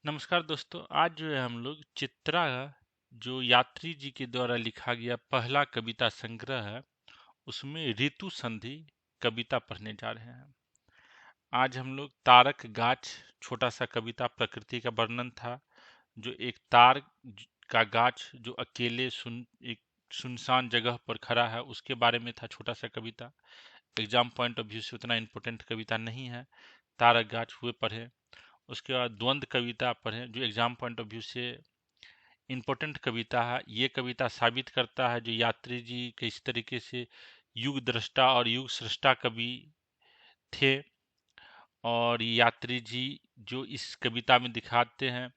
नमस्कार दोस्तों। आज जो है हम लोग चित्रा जो यात्री जी के द्वारा लिखा गया पहला कविता संग्रह है उसमें ऋतु संधि कविता पढ़ने जा रहे हैं। आज हम लोग तारक गाछ छोटा सा कविता प्रकृति का वर्णन था। जो एक का गाछ जो अकेले एक सुनसान जगह पर खड़ा है उसके बारे में था छोटा सा कविता। एग्जाम पॉइंट ऑफ व्यू से उतना इम्पोर्टेंट कविता नहीं है। तारक गाछ हुए पढ़े। उसके बाद द्वंद्व कविता पढ़ें जो एग्जाम पॉइंट ऑफ व्यू से इम्पोर्टेंट कविता है। ये कविता साबित करता है जो यात्री जी किस तरीके से युग दृष्टा और युग सृष्टा कवि थे। और यात्री जी जो इस कविता में दिखाते हैं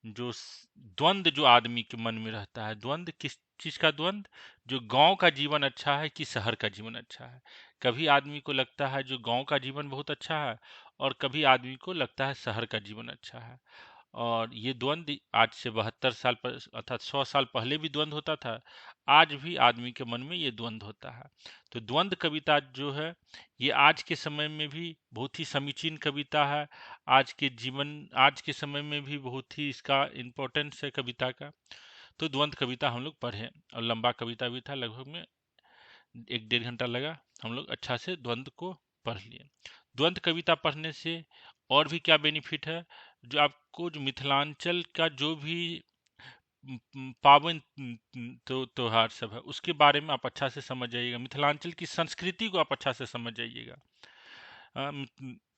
जो द्वंद्व जो आदमी के मन में रहता है। द्वंद्व किस चीज का द्वंद्व? जो गांव का जीवन अच्छा है कि शहर का जीवन अच्छा है। कभी आदमी को लगता है जो गांव का जीवन बहुत अच्छा है और कभी आदमी को लगता है शहर का जीवन अच्छा है। और ये द्वंद्व आज से 72 साल पर अर्थात 100 साल पहले भी द्वंद्व होता था। आज भी आदमी के मन में ये द्वंद्व होता है। तो द्वंद्व कविता जो है ये आज के समय में भी बहुत ही समीचीन कविता है। आज के समय में भी बहुत ही इसका इम्पोर्टेंस है कविता का। तो द्वंद्व कविता हम लोग पढ़े और लंबा कविता भी था, लगभग में 1-1.5 घंटा लगा। हम लोग अच्छा से द्वंद्व को पढ़ लिए। द्वंद्व कविता पढ़ने से और भी क्या बेनिफिट है? जो आपको जो मिथिलांचल का जो भी पावन तो त्योहार सब है उसके बारे में आप अच्छा से समझ जाइएगा। मिथिलांचल की संस्कृति को आप अच्छा से समझ जाइएगा।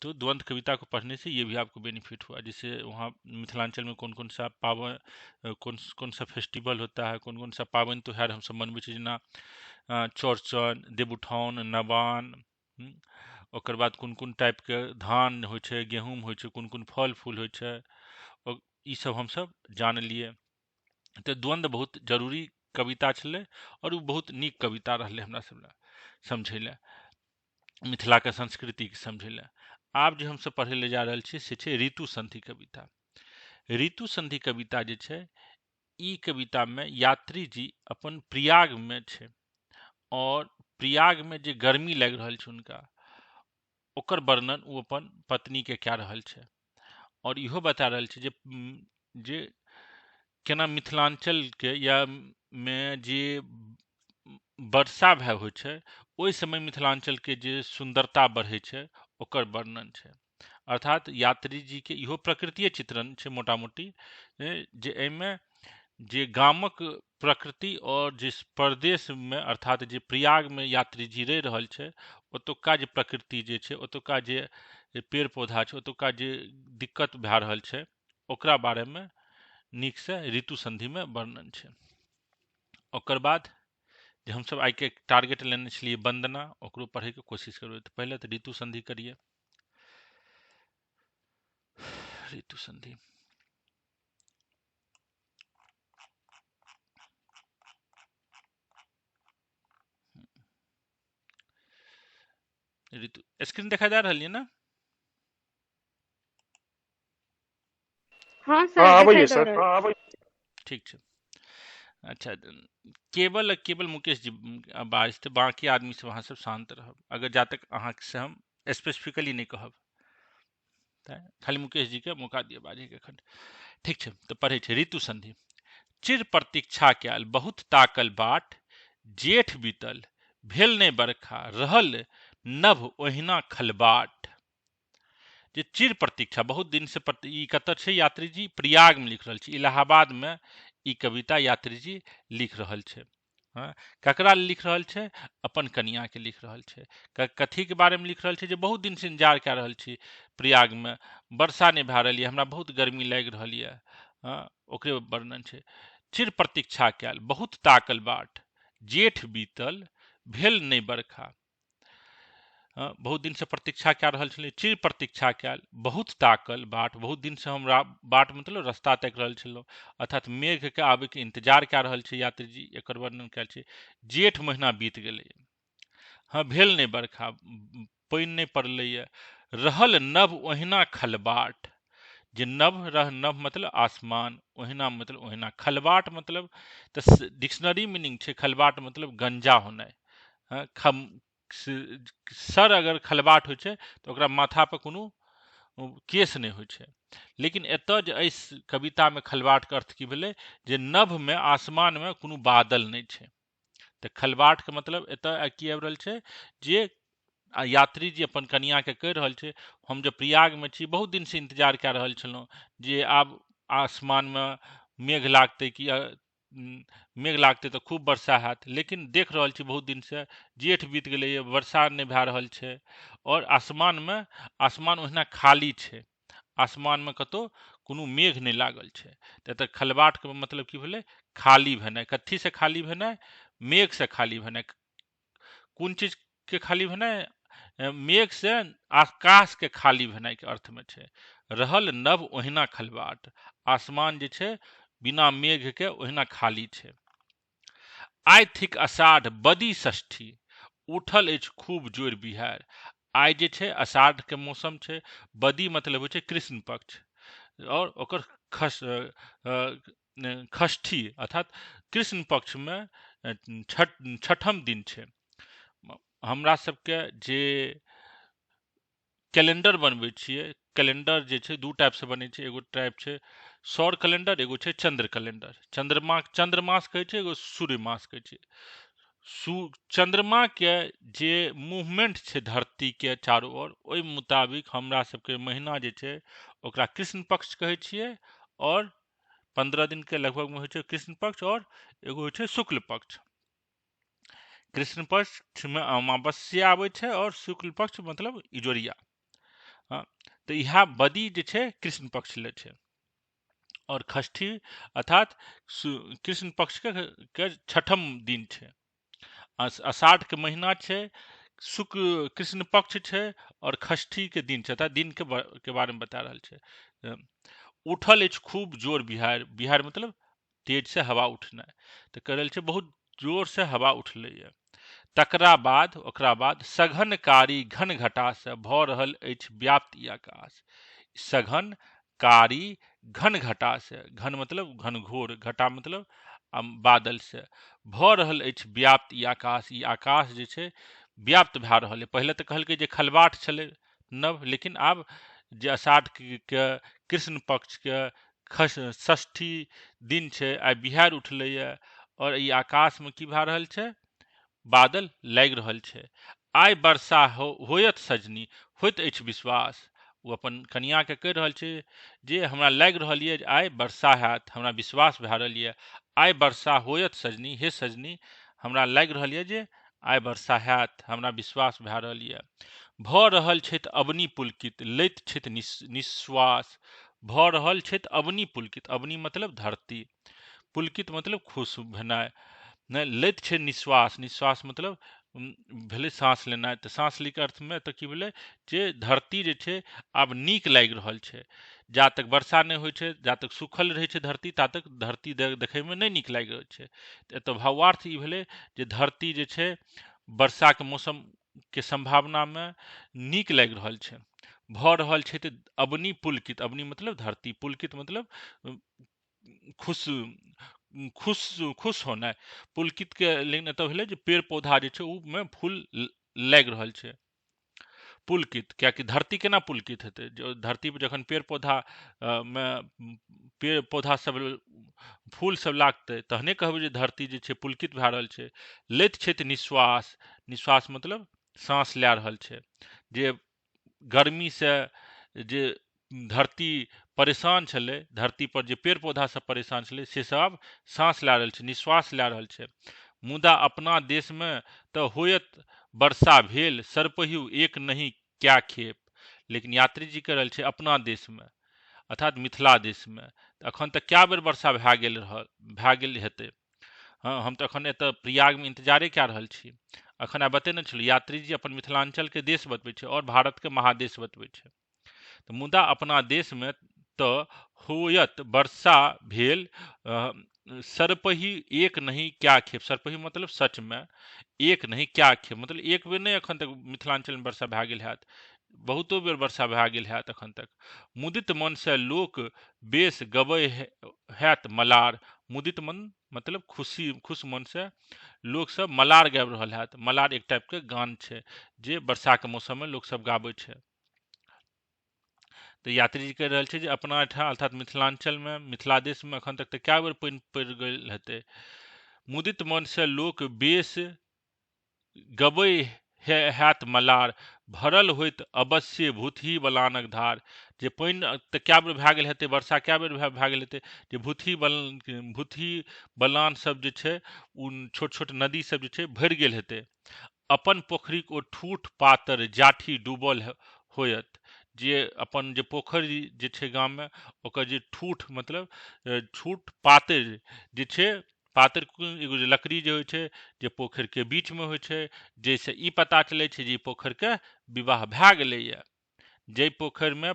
तो द्वंद्व कविता को पढ़ने से ये भी आपको बेनिफिट हुआ। जैसे वहाँ मिथिलांचल में कौन कौन सा पावन कौन कौन सा फेस्टिवल होता है, कौन कौन सा पावन त्योहार हम सब मनबै छी, जेना चौड़चन, देवउठान, नवान। ओकर बाद कोन कोन टाइप के धान होइ छै, गेहूँ होइ छै, कोन कोन फल फूल होइ छै, और ई सब हम सब जान लिए। तो द्वंद्व बहुत जरूरी कविता छलै और वो बहुत नीक कविता रहलै हमरा सब लए समझै लए, मिथिला के संस्कृति के समझै लए। आब जे हम सब पढ़ै ले जा रहल छी से छै ऋतु संधि कविता। ऋतु संधि कविता जे छै ई कविता में यात्री जी अपन प्रयाग में छै और प्रयाग में जे गर्मी लागि रहल छै हुनका ओकर वर्णन वो अपन पत्नी के कए रहल छै और इहो बता रहल छै जे केना मिथिलांचल के या में जे वर्षा भए होइ छै ओहि समय मिथिलांचल के जे सुंदरता बढ़ै छै ओकर वर्णन छै। अर्थात यात्री जी के इहो प्रकृतिये चित्रण छै मोटा मोटी, जे एहिमे जे गामक प्रकृति और जिस प्रदेश में अर्थात जे प्रयाग में यात्री जी रहि रहल छै ओतुका जे प्रकृति जे छै, ओतुका जे पेड़ पौधा छै, ओतुका जे दिक्कत भए रहल छै ओकरा बारे में नीक से ऋतु संधि में वर्णन छै। ओकर बाद जे हम सब आइ के टारगेट लेने छलिए वंदना, ओकरो पढ़े के कोशिश करबै। तो पहले तो ऋतु संधि करिए। ऋतु संधि ऋतु स्क्रीन देखा जा रही है ना? हाँ हाँ सर, आबैये दिखाई दऽ सर। रहल ठीक छै। अच्छा, केवल केवल मुकेश जी बाज थे, बाकी आदमी से वहां सब शांत रहब। अगर जा तक अहाँ से हम स्पेसिफिकली नहीं कहब, खाली मुकेश जी के मौका दिए बाजे के खंड। ठीक छै, तो पढ़े छै ऋतु संधि। चिर प्रतीक्षा कयल बहुत ताकल बाट, जेठ बीतल भेल नहीं बरखा, रहल नभ ओहिना खलबाट। जे चिर प्रतीक्षा बहुत दिन से ई कतर छै यात्री जी? प्रयाग में लिख रहल छी, इलाहाबाद में ई कविता यात्री जी लिख रहल छै। हाँ, ककरा लिख रहल छै? अपन कनिया के लिख रहल छै। कथी के बारे में लिख रहल छै? जे बहुत दिन से इंतजार कए रहल छी, प्रयाग में वर्षा नहीं भए रहल यऽ, हमरा बहुत गर्मी लागि रहल यऽ। हाँ, ओकरे वर्णन छै। चिर प्रतीक्षा कयल बहुत ताकल बाट, जेठ बीतल भेल नहीं बरखा। बहुत दिन से प्रतीक्षा कए रहल छलियै, चिर प्रतीक्षा कयल बहुत ताकल बाट, बहुत दिन से हम बाट मतलब रास्ता ताकि रहल छलहुँ, अर्थात मेघ के आबे के इंतजार कए रहल छै यात्री जी, एकर वर्णन कयल छै। जेठ महीना बीत गेलै, हाँ भेल नहीं बरखा, पानि नहीं पड़लैए, रहल नभ ओहिना खलबाट। जे नभ रह, नभ मतलब आसमान, ओहिना मतलब ओहिना, खलबाट मतलब तो डिक्शनरी मीनिंग छै खलबाट मतलब गंजा होनाइ। हाँ, सर अगर खलबाट होइ छै तो ओकरा माथा पर कोनो केस नहीं होइ छै। लेकिन एतऽ जे एहि कवितामे खलबाटके अर्थ की भेलै जे नभमे आसमानमे कोनो बादल नहि छै। तऽ खलबाटके मतलब एतऽ की आबि रहल छै जे यात्री जी अपन कनियाँके कहि रहल छै हम जे प्रयागमे छी बहुत दिनसँ इंतजार कए रहल छलहुँ जे आब आसमानमे मेघ लागतै कि मेघ लागतै तऽ खूब वर्षा हैत, लेकिन देख रहल छी बहुत दिनसँ जेठ बीत गेलैए, वर्षा नहि भए रहल छै और आसमान ओहिना खाली छै, आसमानमे कतहु कोनो मेघ नहि लागल छै। तऽ एतऽ खलबाटके मतलब की भेलै खाली भेनाइ। कथीसँ खाली भेनाइ? मेघसँ खाली भेनाइ। कोन चीजके खाली भेनाइ? मेघ से आकाश के खाली भेनाइ के अर्थ में छै। रहल नभ ओहिना खलबाट, आसमान जे छै बिना मेघ के ओहिना खाली छै। आइ थिक अषाढ़ बदी षष्ठी, उठल अछि खूब जोर बिहार। आइ जे छै अषाढ़ के मौसम छै, बदी मतलब होइ छै कृष्ण पक्ष और ओकर षष्ठी अर्थात कृष्ण पक्ष में छठम दिन छै। हमरा सबके जे कैलेंडर बनबै छियै, कैलेंडर जे छै दू टाइपसँ बनै छै, एगो टाइप छै सौर कैलेंडर, एगो छै चंद्र कैलेंडर। चंद्रमास कहै छै, एगो सूर्य मास कहै छै। चंद्रमा के जे मूवमेंट छै धरती के चारों ओर, ओहि मुताबिक हमरा सबके महीना जे छै ओकरा कृष्ण पक्ष कहै छियै और 15 दिन के लगभग में होइ छै कृष्ण पक्ष और एगो होइ छै शुक्ल पक्ष। कृष्ण पक्ष में अमावस्या आबै छै और शुक्ल पक्ष मतलब इजोरिया। हाँ, तो यह बदी जे छै कृष्ण पक्ष ले छै और षष्ठी अर्थात कृष्ण पक्ष के छठम दिन छै। अषाढ़ के महीना छै, शुक्ल कृष्ण पक्ष छै और षष्ठी के दिन छै, अर्थात दिन के बारे में बता रहल छै। उठल अछि खूब जोर बिहार, बिहार मतलब तेज से हवा उठनाइ। तो कह रहल छै बहुत जोर से हवा उठलैए। तकरा बाद ओकरा बाद सघन कारी घन घटा से भऽ रहल अछि व्याप्त ई आकाश। सघन कारी घन घटा से, घन मतलब घनघोर, घटा मतलब बादल से भऽ रहल अछि व्याप्त ई आकाश। ई आकाश जे छै व्याप्त भए रहल है। पहले तऽ कहलकै जे खलबाट छलै नभ, लेकिन आब जे अषाढ़ के कृष्ण पक्ष के षष्ठी दिन छै, आइ बिहार उठलैए और ई आकाश में की भए रहल छै? बादल लागि रहल छै। आइ वर्षा होयत सजनी, होइत अछि विश्वास। ओ अपन कनिया के कहि रहल छै जे हमरा लागि रहल यऽ जे आइ वर्षा हैत, हमरा विश्वास भए रहल यऽ। आइ वर्षा होयत सजनी, हे सजनी हमरा लागि रहल यऽ जे आइ वर्षा हैत, हमरा विश्वास भए रहल यऽ। भऽ रहल छथि अवनी पुलकित, लैत छथि निश्वास। भऽ रहल छथि अवनी पुलकित, अवनी मतलब धरती, पुलकित मतलब खुश भेनाइ, लैत छै निश्वास, निश्वास मतलब भेलै सांस लेनाइ। तऽ सांस लै के अर्थमे तऽ की भेलै जे धरती जे छै आब नीक लागि रहल छै। जा तक वर्षा नहि होइ छै, जा तक सूखल रहै छै धरती, ता तक धरती देखैमे नहि नीक लागि रहल छै। एतऽ भावार्थ ई भेलै जे धरती जे छै वर्षाके मौसमके संभावनामे नीक लागि रहल छै। भऽ रहल छै तऽ अवनी पुलकित, अवनी मतलब धरती, पुलकित मतलब खुश खुश खुश होनाइ। पुलकित के लेकिन एतऽ भेलै जे पेड़ पौधा जे छै उ में फूल लागि रहल छै। पुलकित कियाकि धरती केना पुलकित हेतै? जो धरती पर जखन पेड़ पौधा में पेड़ पौधा सब फूल सब लागतै तहने कहबै जे धरती जे छै पुलकित भए रहल छै। लैत छथि निश्वास, निश्वास मतलब सांस लए रहल छै। जे गर्मी से जे धरती परेशान छलै, धरती पर जे पेड़ पौधा सब परेशान छलै, से सब सांस लए रहल छै, निश्वास लए रहल छै। मुदा अपना देश में तऽ होयत वर्षा भेल, सरपहियु एक नहीं क्या खेप। लेकिन यात्री जी कह रहल छै अपना देश में अर्थात मिथिला देश में अखन तक क्या बेर वर्षा भए गेल हेतै? हाँ, हम तऽ अखन एतऽ प्रयाग में इंतजारे कए रहल छी। अखन आइ बतेने छलहुँ यात्री जी अपन मिथिलांचल के देश बतबै छै और भारत के महादेश बतबै छै। तऽ मुदा अपना देश में तऽ होयत वर्षा भेल, सरपही एक नहीं क्या खेप। सरपही मतलब सच में, एक नहीं क्या खेप मतलब एक बेर नहीं अखन तक मिथिलांचल में वर्षा भए गेल हैत, बहुतो बेर वर्षा भए गेल हैत अखन तक। मुदित मन से लोक बेस गबै हैत मलार। मुदित मन मतलब खुशी, खुश मन से लोक सब मलार गाबि रहल हैत। मलार एक टाइप के गान छै जे वर्षा के मौसम में लोक सब गाबै छै। तो यात्री जी कहि रहल छै जे अपना एहिठाम अर्थात मिथिलांचलमे मिथिला देशमे एखन तक तऽ कए बेर पानि पड़ि गेल हेतै। मुदित मन से लोक बेस गबै हैत मलार, भरल होइत अवश्य भूतही बलानक धार। जे पानि तऽ कए बेर भए गेल हेतै, वर्षा कए बेर भए गेल हेतै, जे भूतही बलान सब जे छै ओ छोट छोट नदी सब जे छै भरि गेल हेतै। अपन पोखरिक ओ ठूठ पातर जाठी डूबल होयत। जे अपन जे पोखरि जे छै गाममे, ओकर जे ठूठ मतलब ठूठ पातर जे छै, पातर एगो जे लकड़ी जे होइ छै जे पोखरिके बीचमे होइ छै, जाहिसँ ई पता चलै छै जे ई पोखरिके विवाह भए गेलैए। जाहि पोखरिमे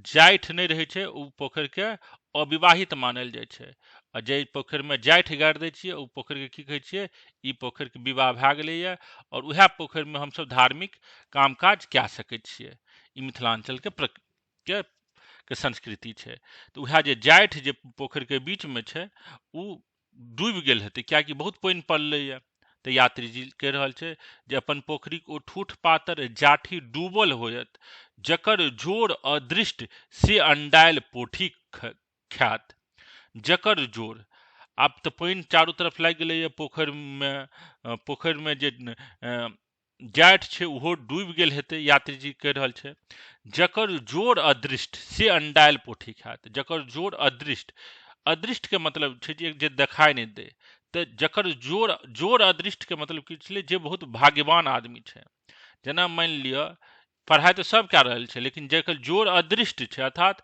जाठि नहि रहै छै ओ पोखरिके अविवाहित मानल जाइ छै, आ जाहि पोखरिमे जाठि गाड़ि दै छियै ओ पोखरिके की कहै छियै, ई पोखरिके विवाह भए गेलैए। और उएह पोखरिमे हमसब धार्मिक काम काज कए सकै छियै। ई मिथिलांचलके के संस्कृति छै। तऽ उएह जे जाठि जे पोखरिके बीचमे छै ओ डूबि गेल हेतै, किएकि बहुत पानि पड़लैए। तऽ यात्री जी कहि रहल छै जे अपन पोखरिक ओ ठूठ पातर जाठी डूबल होयत, जकर जोर अदृष्ट से अंडायल पोठी ख्यात। जकर जोर, आब तऽ पानि चारू तरफ लागि गेलैए पोखरिमे, पोखरिमे जे जाठि छै ओहो डूबि गेल हेतै, यात्री जी कहि रहल छै। जकर जोर अदृष्ट से अंडायल पोठी ख्यात। जकर जोर अदृष्ट, अदृष्टके मतलब छै जे देखाइ नहि दे। तऽ जकर जोर अदृष्टके मतलब की छलै, जे बहुत भाग्यवान आदमी छै। जेना मानि लिअ पढ़ाइ तऽ सब कए रहल छै, लेकिन जकर जोर अदृष्ट छै, अर्थात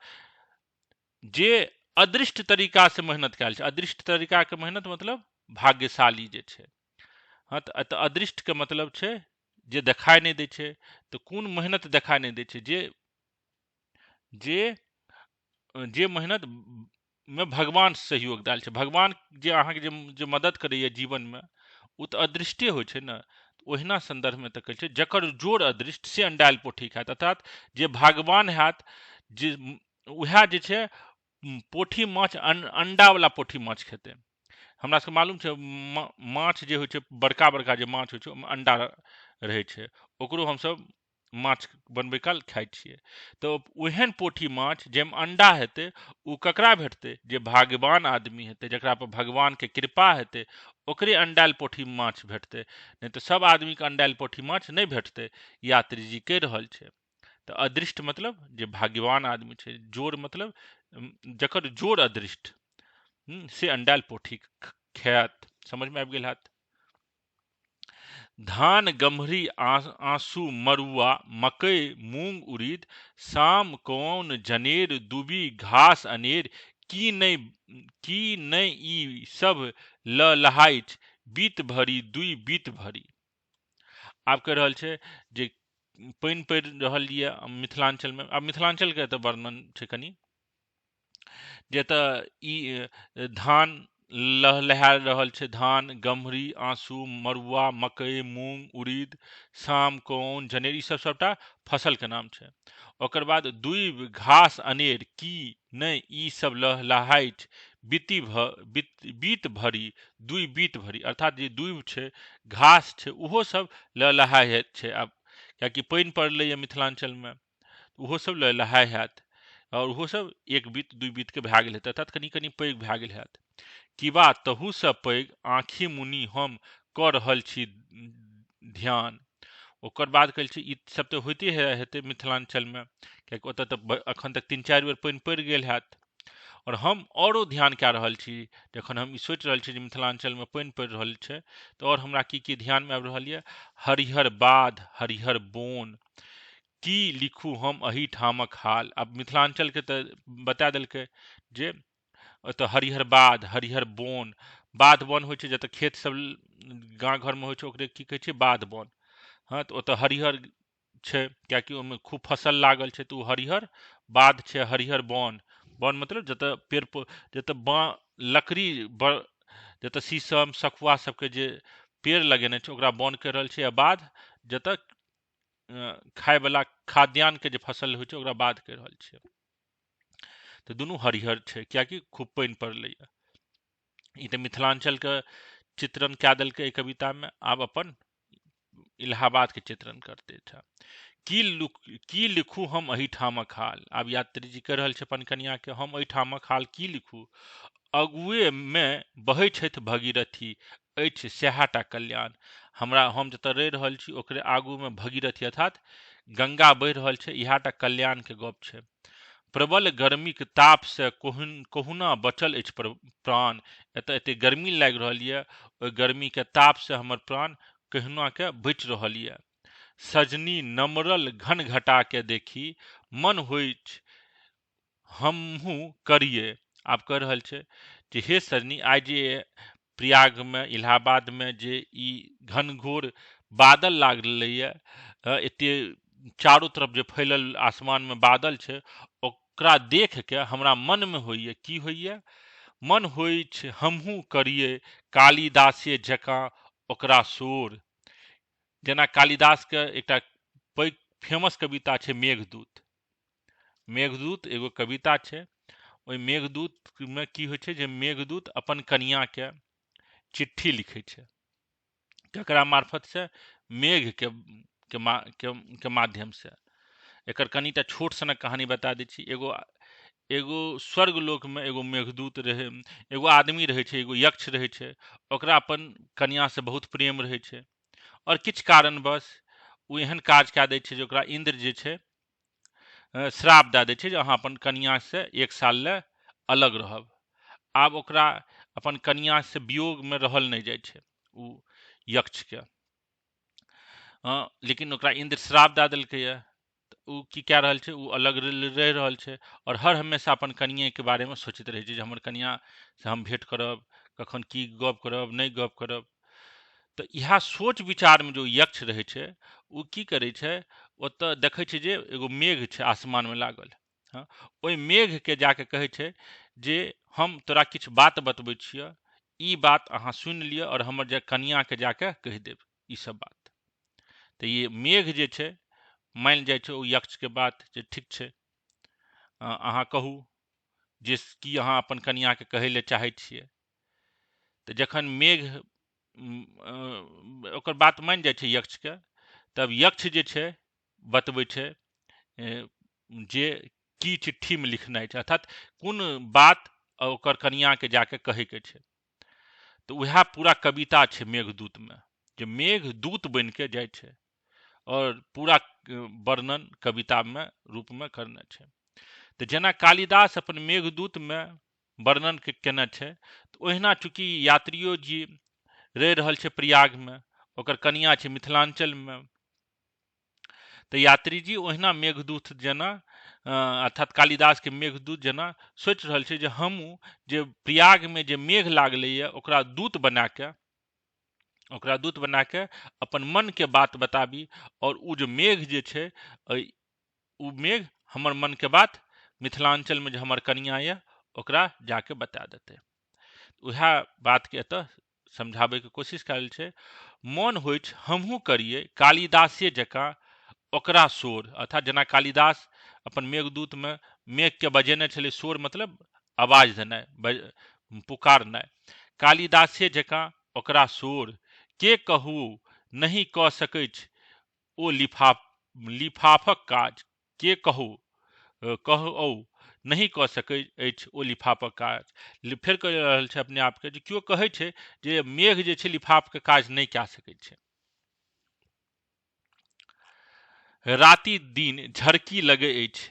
जे अदृष्ट तरीका से मेहनत कयल छै। अदृष्ट तरीका के मेहनत मतलब भाग्यशाली जे छै। हाँ, तऽ अदृष्ट के मतलब छै जे देखाई नहीं दै छै। तऽ कोन मेहनत देखाई नहीं दै छै, जे मेहनत में भगवान सहयोग दाल छै। भगवान जे अहाँके जे मदद करैए जीवनमे, ओ तऽ अदृष्टे होइ छै ने। ओहिना संदर्भमे तऽ कहै छै जकर जोर अदृष्ट से अंडायल पोठी खायत, अर्थात जे भाग्यवान हैत, जे उएह जे छै पोठी माछ अंडा वाला पोठी माछ खेतै। हमरा सबके मालूम छै माछ जे होइ छै, बड़का बड़का जे माछ होइ छै ओहिमे अंडा रहै छै, ओकरो हमसब माछ बनबै काल खाइ छियै। तऽ ओहन पोठी माछ जाहिमे अंडा हेतै ओ ककरा भेटतै, जे भाग्यवान आदमी हेतै, जकरा पर भगवानके कृपा हेतै, ओकरे अंडायल पोठी माछ भेटतै। नहीं तऽ सब आदमीके अंडायल पोठी माछ नहीं भेटतै, यात्री जी कहि रहल छै। तऽ अदृष्ट मतलब जे भाग्यवान आदमी छै, जोर मतलब जकर जोर अदृष्ट से अंडायल पोठी खायत। समझ में आबि गेल हैत। धान गम्हरी आंसू मरुआ मकई मूंग उड़ीद, शाम कौन जनेर दुबी घास अनेर, की नहीं ई सब लहाइच, बीत भरी दुई बीत भरी। आब कहि रहल छै जे पानि पड़ि रहल यऽ मिथिलांचलमे। आब मिथिलांचलके तऽ वर्णन छै कनि, जतऽ ई धान लहलहा रहल छै, धान गम्हरी आंसू मरुआ मकई मूंग उड़ीद शाम कौन जनेर, ई सब सबटा फसलके नाम छै। ओकर बाद दुइब घास अनेर, की नहीं ई सब लहलहाइत, बीत भरी दुई बीत भरी, अर्थात जे दुइब छै घास छै ओहो सब लहलहाइत छै। आब कियाकि पानि पड़लैए मिथिलांचलमे, ओहो सब लहलहाइ हैत, और ओहो सब एक बीत दुई बीत के भए गेल हेतै, अर्थात कनि कनि पैघ भए गेल हैत। किबा तहूसँ पैघ आँखि मुनि हम कऽ रहल छी ध्यान। ओकर बाद कहल छै ई सब तऽ होइते हेतै मिथिलांचलमे, कियाकि ओतऽ तऽ एखन तक 3-4 बेर पानि पड़ि गेल हैत। और हम औरो ध्यान कए रहल छी, जखन हम ई सोचि रहल छी जे मिथिलांचलमे पानि पड़ि रहल छै, तऽ और हमरा की ध्यानमे आबि रहल यऽ, हरिहर बाध हरिहर बोन, की लिखू हम अही ठामक हाल। अब मिथिलांचलके तऽ बता देलकै जे ओतऽ हरिहर बाध हरिहर बोन, बाध वन होइ छै जतऽ खेत सब गाँव घरमे होइ छै, ओकरे की कहै छै बाध वन। हाँ, तऽ ओतऽ हरिहर छै कियाकि ओहिमे खूब फसल लागल छै, तऽ ओ हरिहर बाध छै। हरिहर वन, वन मतलब जतऽ लकड़ी जतऽ शीशम सखुआ सबके जे पेड़ लगेने छै ओकरा वन कहि रहल छै, या बाध जतऽ खायवला खाद्यान्नके जे फसल होइ छै ओकरा बाध कहि रहल छै। तऽ दुनू हरिहर छै कियाकि खूब पानि पड़लैए। ई तऽ मिथिलांचलके चित्रण कए देलकै एहि कवितामे। आब अपन इलाहाबादके चित्रण करते था। की लिखू हम एहिठामक हाल। आब यात्री जी कह रहल छै अपन कनिया के, हम एहिठामक हाल की लिखू। अगुए में बहै छथि भगीरथी, अछि सएहटा कल्याण। हमरा, हम जतऽ रहि रहल छी ओकरे आगू में भगीरथी अर्थात गंगा बहि रहल छै, इएहटा कल्याण के गप छै। प्रबल गर्मी के ताप से कहुना बचल अछि प्राण। एतऽ एते गर्मी लागि रहल यऽ, ओहि गर्मी के ताप से हमर प्राण कहुना के बचि रहल यऽ। सजनी नमरल घन घटा के देखी, मन होइछ हमहू करिए। आब कह रहल छै जे हे सजनी, आइ जे प्रयाग में इलाहाबाद में जे ई घनघोर बादल लागलैए, एते चारों तरफ जे फैलल आसमान में बादल छै, ओकरा देख के हमरा मन में होइए, की होइए, मन होइछ हमहू करिए कालिदासे जकाँ ओकरा शोर। जेना कालिदास के एकटा पैघ फेमस कविता छै मेघदूत। मेघदूत एगो कविता छै। ओहि मेघदूत में की होइ छै जे मेघदूत अपन कनिया के चिट्ठी लिखै छै, केकरा मार्फत से, मेघ के माध्यम से। एकर कनिटा छोट सनक कहानी बता दै छी। एगो स्वर्ग लोक में एगो मेघदूत रहे, एगो आदमी रहे छै, एगो यक्ष रहे छै। ओकरा अपन कनिया से बहुत प्रेम रहे छै, और किछु कारणवश वो एहन काज कए दै छै जे ओकरा इंद्र जे छै श्राप दए दै छै जे अहाँ अपन कनिया से 1 साल ले अलग रहब। आब ओकरा अपन कनिया से वियोग में रहल नहीं जाइ छै उ यक्ष के। लेकिन ओकरा इंद्र श्राप दए देलकै यऽ, उ की कए रहल छै, उ अलग रहि रहल छै, और हर हमेशा अपन कनिए के बारे में सोचैत रहै छै जे हमर कनिया से हम भेंट करब, कखन की गप करब, नहीं गप करब। तो इएह सोच विचार में जो यक्ष रहे छै, उ की करे छै, ओतऽ देखै छै जे एगो मेघ छै आसमान में लागल। ओहि मेघ के जाके कहे छै जे हम तोरा किछु बात बतबै छियै, ई बात अहाँ सुनि लिअ और हमर जे कनिया के जाके कहि देब ई सब बात। तो ये मेघ जे छै मान जाइ छै ओ यक्ष के बात जे ठीक छै, अहाँ कहू जे की अहाँ अपन कनिया के कहै ले चाहै छियै। तो जखन मेघ ओकर बात मान जाइ छै यक्ष के, तब यक्ष जे छै बतबै छै जे की चिट्ठी में लिखनाइ छै, अर्थात कोन बात ओकर कनिया के जाके कहे के छै। तो वह पूरा कविता छै मेघदूत में, जे मेघदूत बन के जाइ छै और पूरा वर्णन कविता में रूप में करने छै। तो जेना कालिदास अपन मेघदूत में वर्णन केने छै, तो ओहिना चूंकि यात्रियो जी रहि रहल छै प्रयाग में, ओकर कनिया छै मिथिलांचल में, तो यात्री जी ओहिना मेघदूत जेना अर्थात कालिदास के मेघदूत जेना सोचि रहल छै जे हमहूँ जे प्रयाग में जे मेघ लागलैए ओकरा दूत बना के अपन मन के बात बताबी, और उ जो मेघ जे छै उ मेघ हमर मन के बात मिथिलांचल में जे हमर कनिया ये ओकरा जाके बता देते। उएह बात के एतऽ समझाबै के कोशिश कयल छै। मन होइछ हमहूँ करिए कालिदासे जकाँ ओकरा शोर, अर्थात जेना कालिदास अपन मेघदूत में मेघ के बजेने छलै, शोर मतलब आवाज देनाइ, पुकारनाइ। कालिदासे जकाँ ओकरा शोर, के कहू नहीं कऽ सकैछ ओ लिफाफक काज। के कहू नहीं कऽ सकै अछि ओ लिफाफक काज। फेर कह रहल छै अपने आप के जे केओ कहै छै जे मेघ जे छै लिफाफ के काज नहीं कए सकै छै। राति दिन झरकी लगे अछि,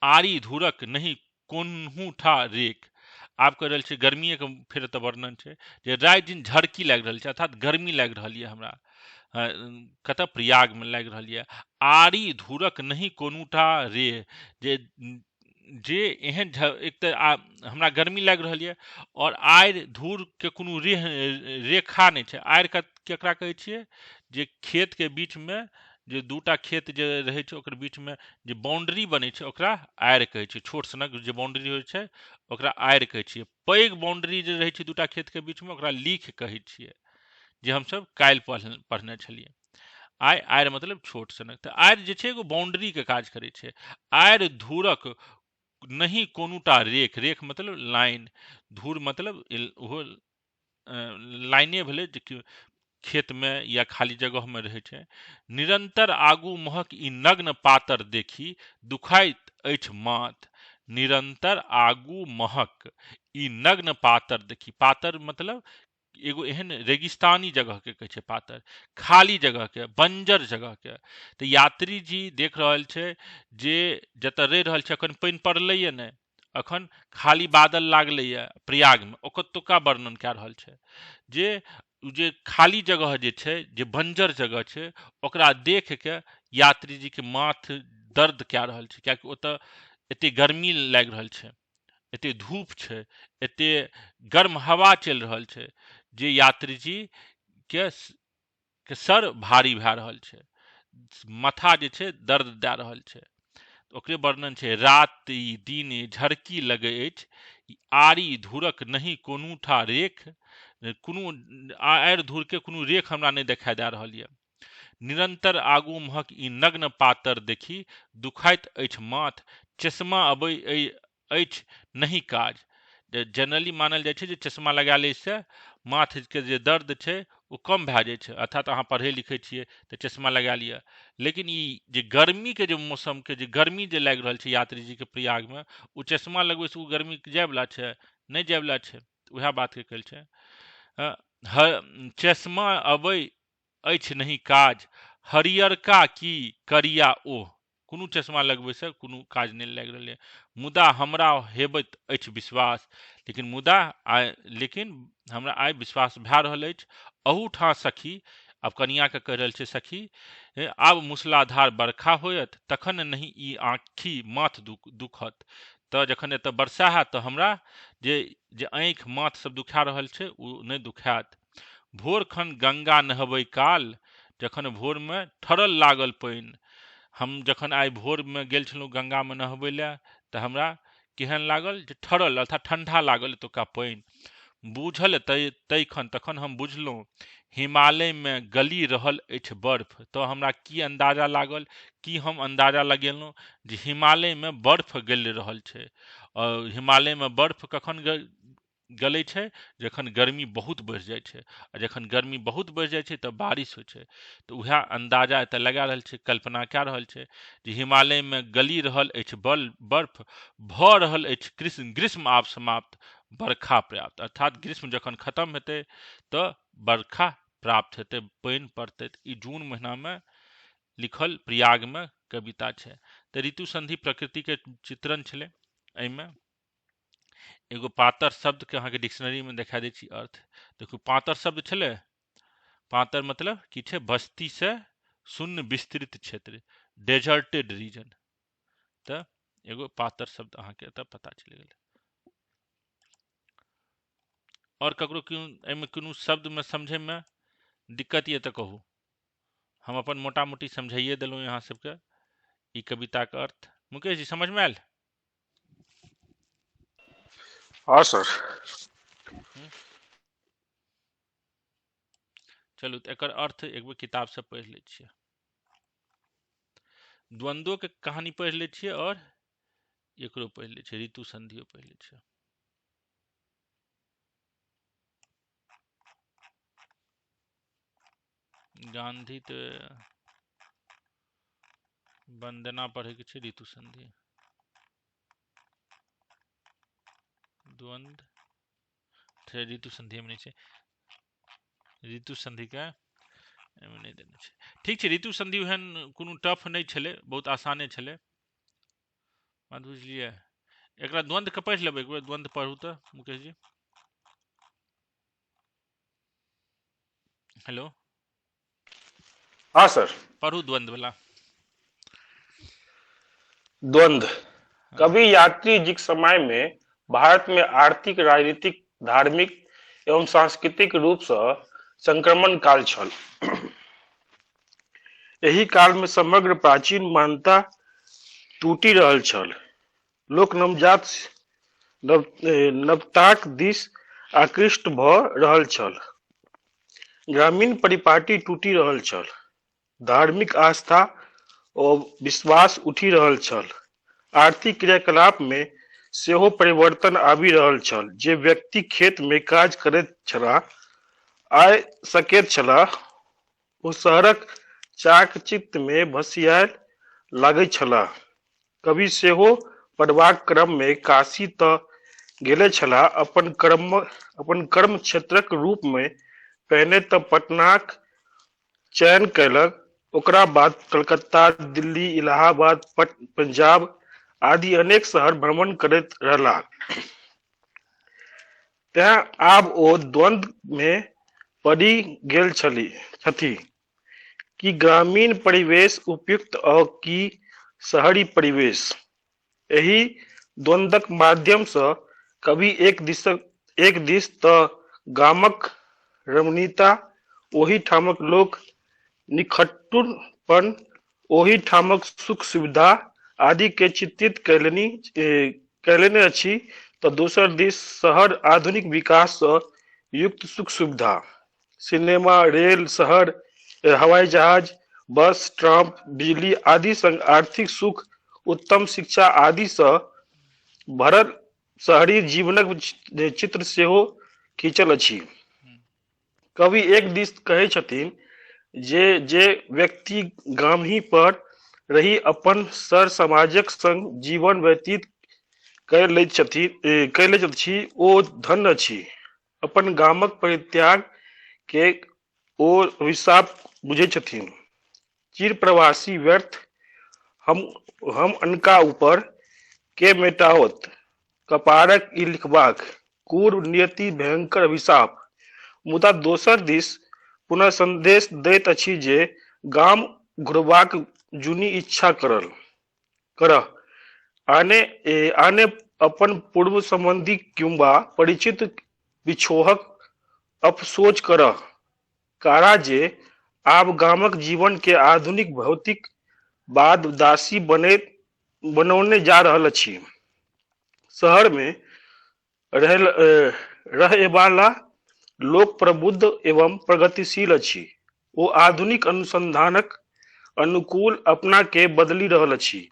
आरी धूरक नहीं कोनहूठा रेख। आब कह रहल छै गर्मी के फेर एतऽ वर्णन छै जे राति दिन झरकी लागि रहल छै, अर्थात गर्मी लागि रहल यऽ हमरा, कतऽ प्रयाग में लागि रहल यऽ। आरी धूरक नहीं कोनूटा रे, जे एहन एक तऽ हमरा गर्मी लागि रहल यऽ, और आरि धूर के कोनो रेखा नहीं छै। आरि केकरा कहै छियै, जे खेत के बीच में जे दूटा खेत जे रहै छै ओकर बीच में जे बाउंड्री बनै छै ओकरा आरि कहै छै। छोट सनक जे बाउंड्री होइ छै ओकरा आरि कहै छियै। पैघ बाउंड्री जे रहै छै दूटा खेत के बीच में ओकरा लीख कहै छियै, जे हमसब काल्हि पढ़ने छलियै। आरि मतलब छोट सनक। तऽ आरि जे छै एगो बाउंड्री के काज करै छै। आरि धूरक नहीं कोनूटा रेख, रेख मतलब लाइन, धूर मतलब ओहो लाइने भेलै, खेत में या खाली जगह में रहे छै। निरंतर आगू महक ई नग्न पातर देखी दुखाइत अछि माथ। निरंतर आगू महक ई नग्न पातर देखी, पातर मतलब एगो एहन रेगिस्तानी जगह के कहै छै पातर, खाली जगह के, बंजर जगह के। तो यात्री जी देख रहल छै जे जतऽ रहि रहल छै अखन पानि पड़लैये नहि, अखन खाली बादल लागलैये प्रयाग में, ओकतुका वर्णन कए रहल छै जे जे खाली जगह जे छै, जे बंजर जगह छै, ओकरा देख के यात्री जी के माथ दर्द कए रहल छै, कियाकि ओतऽ एते गर्मी लागि रहल छै, एते धूप छै, एते गर्म हवा चलि रहल छै जे यात्री जी के सर भारी भए रहल छै, माथा जे छै दर्द दए रहल छै। ओकरे वर्णन छै, राति दिन झरकी लगे अछि आरी धूरक नहीं कोनो ठा रेख। कोनो आरि धूर के कोनो रेख हमरा नहीं देखाई दे रहल यऽ। निरंतर आगू महक ई नग्न पातर देखी दुखाइत अछि माथ। चश्मा अबै अछि नहीं काज। जनरली मानल जाइ छै जे चश्मा लगा लै से माथ के जे दर्द छै वो कम भए जाइ छै, अर्थात अहाँ पढ़े लिखे छियै तऽ चश्मा लगा लिअ। लेकिन ई जे गर्मी के जे मौसम के जे गर्मी जे लागि रहल छै यात्री जी के प्रयाग में, वो चश्मा लगबै से वो गर्मी जाय वाला छै नहीं, जाय वाला छै। वएह बात के कहल छै, चश्मा अबै अछि नहीं काज, हरियरका की करिया ओह। कोनो चश्मा लगबै से कोनो काज नहीं लागि रहलै। मुदा हमरा हेबैत अछि विश्वास, लेकिन हमरा आइ विश्वास भए रहल अछि। अहूठाम सखी, अब कनिया के कह रहल छै सखी, आब मूसलाधार बरखा होयत तखन नहीं ई आँखि माथ दुखत। तऽ जखन एतऽ वर्षा हैत तऽ हमरा जे आँखि माथ सब दुखा रहल छै ओ नहीं दुखायत। भोर खन गंगा नहबै काल, जखन भोर में ठरल लागल पानि। हम जखन आइ भोर में गेल छलहुँ गंगा में नहबै लए तऽ हमरा केहन लागल, जे ठरल अर्थात ठंडा लागल एतुका पानि। बूझल तखन हम बुझलहुँ हिमालय में गली रहल अछि बर्फ। तो हमरा की अंदाजा लागल, की हम अंदाजा लगेलहुँ जे हिमालय में बर्फ गलि रहल छै। और हिमालय में बर्फ कखन गलै छै, जखन गर्मी बहुत बढ़ि जाइ छै, आ जखन गर्मी बहुत बढ़ि जाइ छै तऽ बारिश होइ छै। तऽ उएह अंदाजा एतऽ लगा रहल छै, कल्पना कए रहल छै जे हिमालय में गली रहल अछि बर्फ, भऽ रहल अछि ग्रीष्म आब समाप्त, बरखा पर्याप्त। अर्थात ग्रीष्म जखन खत्म हेतै तऽ बरखा प्राप्त हेतै, पानि पड़तै। ई जून महीना में लिखल प्रयाग में कविता छै। तऽ ऋतु संधि प्रकृति के चित्रण छलै। एहिमे एगो पातर शब्द के अहाँके डिक्शनरी में देखा दै छी अर्थ। देखू पातर शब्द छलै, पातर मतलब की छै, बस्ती से शून्य विस्तृत क्षेत्र, डेजर्टेड रीजन। तऽ एगो पातर शब्द अहाँके एतऽ पता चल गेल। और ककरो एहिमे कोनो शब्द में समझे में दिक्कत ये तऽ कहू, हम अपन मोटा मोटी समझाइए देलहुँ यहाँ सबके ई कविता के अर्थ। मुकेश जी समझ में आयल? हाँ सर। चलू तऽ एकर अर्थ एक बेर किताब से पढ़ि लै छियै। द्वंद्वो के कहानी पढ़ि लै छियै और एकरो पढ़ि लै छियै, ऋतु संधियो पढ़ि लै छियै। गांधी तो वंदना पढ़े के छै, ऋतु संधि, द्वंद्व ऋतु संधि में नहीं छै, ऋतु संधि के एहिमे नहीं देने छै। ठीक छै, ऋतु संधि ओहन कोनो टफ नहीं छलै, बहुत आसाने छलै, बात बुझलियै। एकरा द्वंद्व के पढ़ि लेबै, एक बेर द्वंद्व पढ़ू तऽ मुकेश जी। हेलो, हाँ सर। पढ़ू द्वंद्व वाला। द्वंद्व। कवि यात्री जी के समय में भारत में आर्थिक, राजनीतिक, धार्मिक एवं सांस्कृतिक रूप से संक्रमण काल छल। एही काल में समग्र प्राचीन मान्यता टूटि रहल छल। लोक नवताक दिस आकृष्ट भऽ रहल छल। ग्रामीण परिपाटी टूटि रहल छल। धार्मिक आस्था और विश्वास उठि रहल छल। आर्थिक क्रियाकलाप में सेहो परिवर्तन आबि रहल छल। जे व्यक्ति खेत में काज करैत छलाह आय सकैत छलाह। ओ शहरक चाक चित्त में भसियाए लागैत छलाह। कवि सेहो पढ़बाक क्रम में काशी तऽ गेले छलाह, अपन कर्म क्षेत्रक रूप में पहिने तऽ पटनाक चयन कयलक, ओकरा बाद कलकत्ता, दिल्ली, इलाहाबाद, पंजाब आदि अनेक शहर भ्रमण करैत रहलाह। तें आब ओ द्वंद्व में पड़ि गेल छथि कि ग्रामीण परिवेश उपयुक्त आ कि शहरी परिवेश। एहि द्वंद्वक माध्यम सँ कवि एक दिस तऽ गामक रमणीयता, ओहि ठामक लोक निष्ठुरपन, ओहि ठामक सुख सुविधा आदि के चित्रित कयलनि अछि, तऽ दोसर दिस शहर आधुनिक विकास सँ युक्त सुख सुविधा, सिनेमा, रेल, शहर, हवाई जहाज, बस, ट्राम, बिजली आदि संग आर्थिक सुख, उत्तम शिक्षा आदि सँ भरल शहरी जीवनक चित्र सेहो खींचल अछि। कवि एक दिस कहै छथिन जे जे व्यक्ति गामही पर रहि अपन सर समाजक संग जीवन व्यतीत कय लैत अछि, ओ धन्य अछि। अपन गामक परित्याग के ओ अभिशाप बुझै छथिन। चिर प्रवासी व्यर्थ, हम अनका ऊपर के मेटाओत, कपारक ई लिखबाक, क्रूर नियति भयंकर अभिशाप। मुदा दोसर दिस पुनः संदेश दैत अछि जे गाम घुरबाक जुनि इच्छा करह, आने अपन पूर्व संबंधी किंबा परिचित बिछोहक अफसोच करह, कारा जे आब गामक जीवन के आधुनिक भौतिक बाद दासी बनौने जा रहल अछि। शहर में रहएवाला लोक प्रबुद्ध एवं प्रगतिशील अछि। ओ आधुनिक अनुसंधानक अनुकूल अपना के बदलि रहल अछि।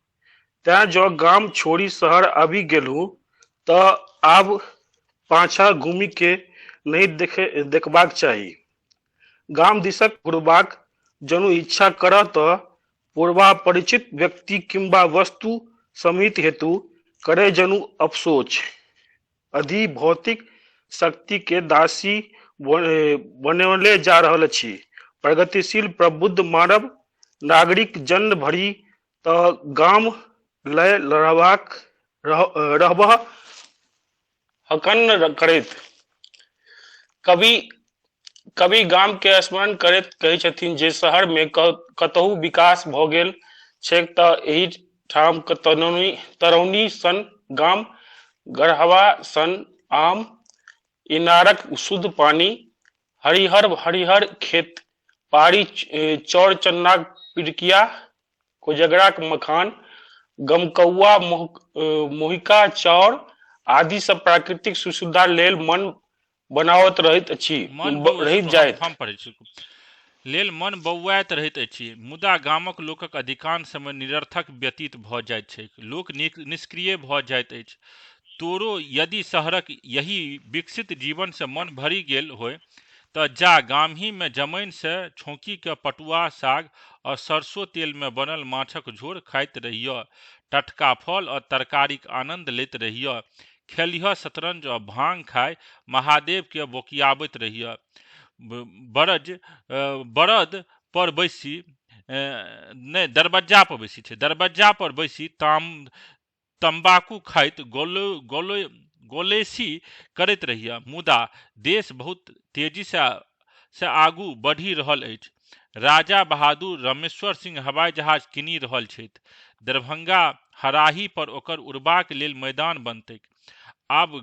तें जो गाम छोड़ि शहर आबि गेलहुँ तऽ आब पाछा घूमि के नहीं देखबाक चाही। गाम दिसक घुरबाक जनु इच्छा करह तऽ पूर्वापरिचित व्यक्ति किंबा वस्तु समिति हेतु करे जनु अफसोच। अधिभौतिक शक्ति के दासी बनौले जा रहल अछि। प्रगतिशील प्रबुद्ध मानव नागरिक जन्म भरि तऽ गाम लय रहबह हकन करैत। कवि गाम के स्मरण करैत कहै छथिन जे शहर में कतहु विकास भऽ गेल छैक तऽ एहि ठाम तरौनी सन गाम, गढ़हवा सन आम, इनारक शुद्ध पानी, हरिहर खेत, पहाड़ी चौर चन्नाक पिड़किया, कोजगराक मखान, गमकौआ मोहिका चाउर आदि सब प्राकृतिक सुविधा लेल मन बनावत रहित जाइत। लेल मन बौआइत रहैत अछि, मुदा गामक लोकक अधिकांश समय निरर्थक व्यतीत भऽ जाइत छैक। लोक निष्क्रिय भऽ जाइत अछि। तोरो यदि शहरक यही विकसित जीवन से मन भरि गेल होय तऽ जा गामही में जमैन से छौंकी के पटुआ साग और सरसों तेल में बनल माछक झोर खाइत रहिय, टटका फल और तरकारीक आनंद लैत रहिय, खेलिह शतरंज और भांग खाय महादेव के बोकियाबैत रहिय, बरद पर बैसी नहीं दरबज्जा पर बैसी तंबाकू खाइत गोलेसी करैत रहिय। मुदा देश बहुत तेजी से आगू बढ़ि रहल अछि। राजा बहादुर रामेश्वर सिंह हवाई जहाज कीनि रहल छथि। दरभंगा हराही पर ओकर उड़बाक लेल मैदान बनतैक। आब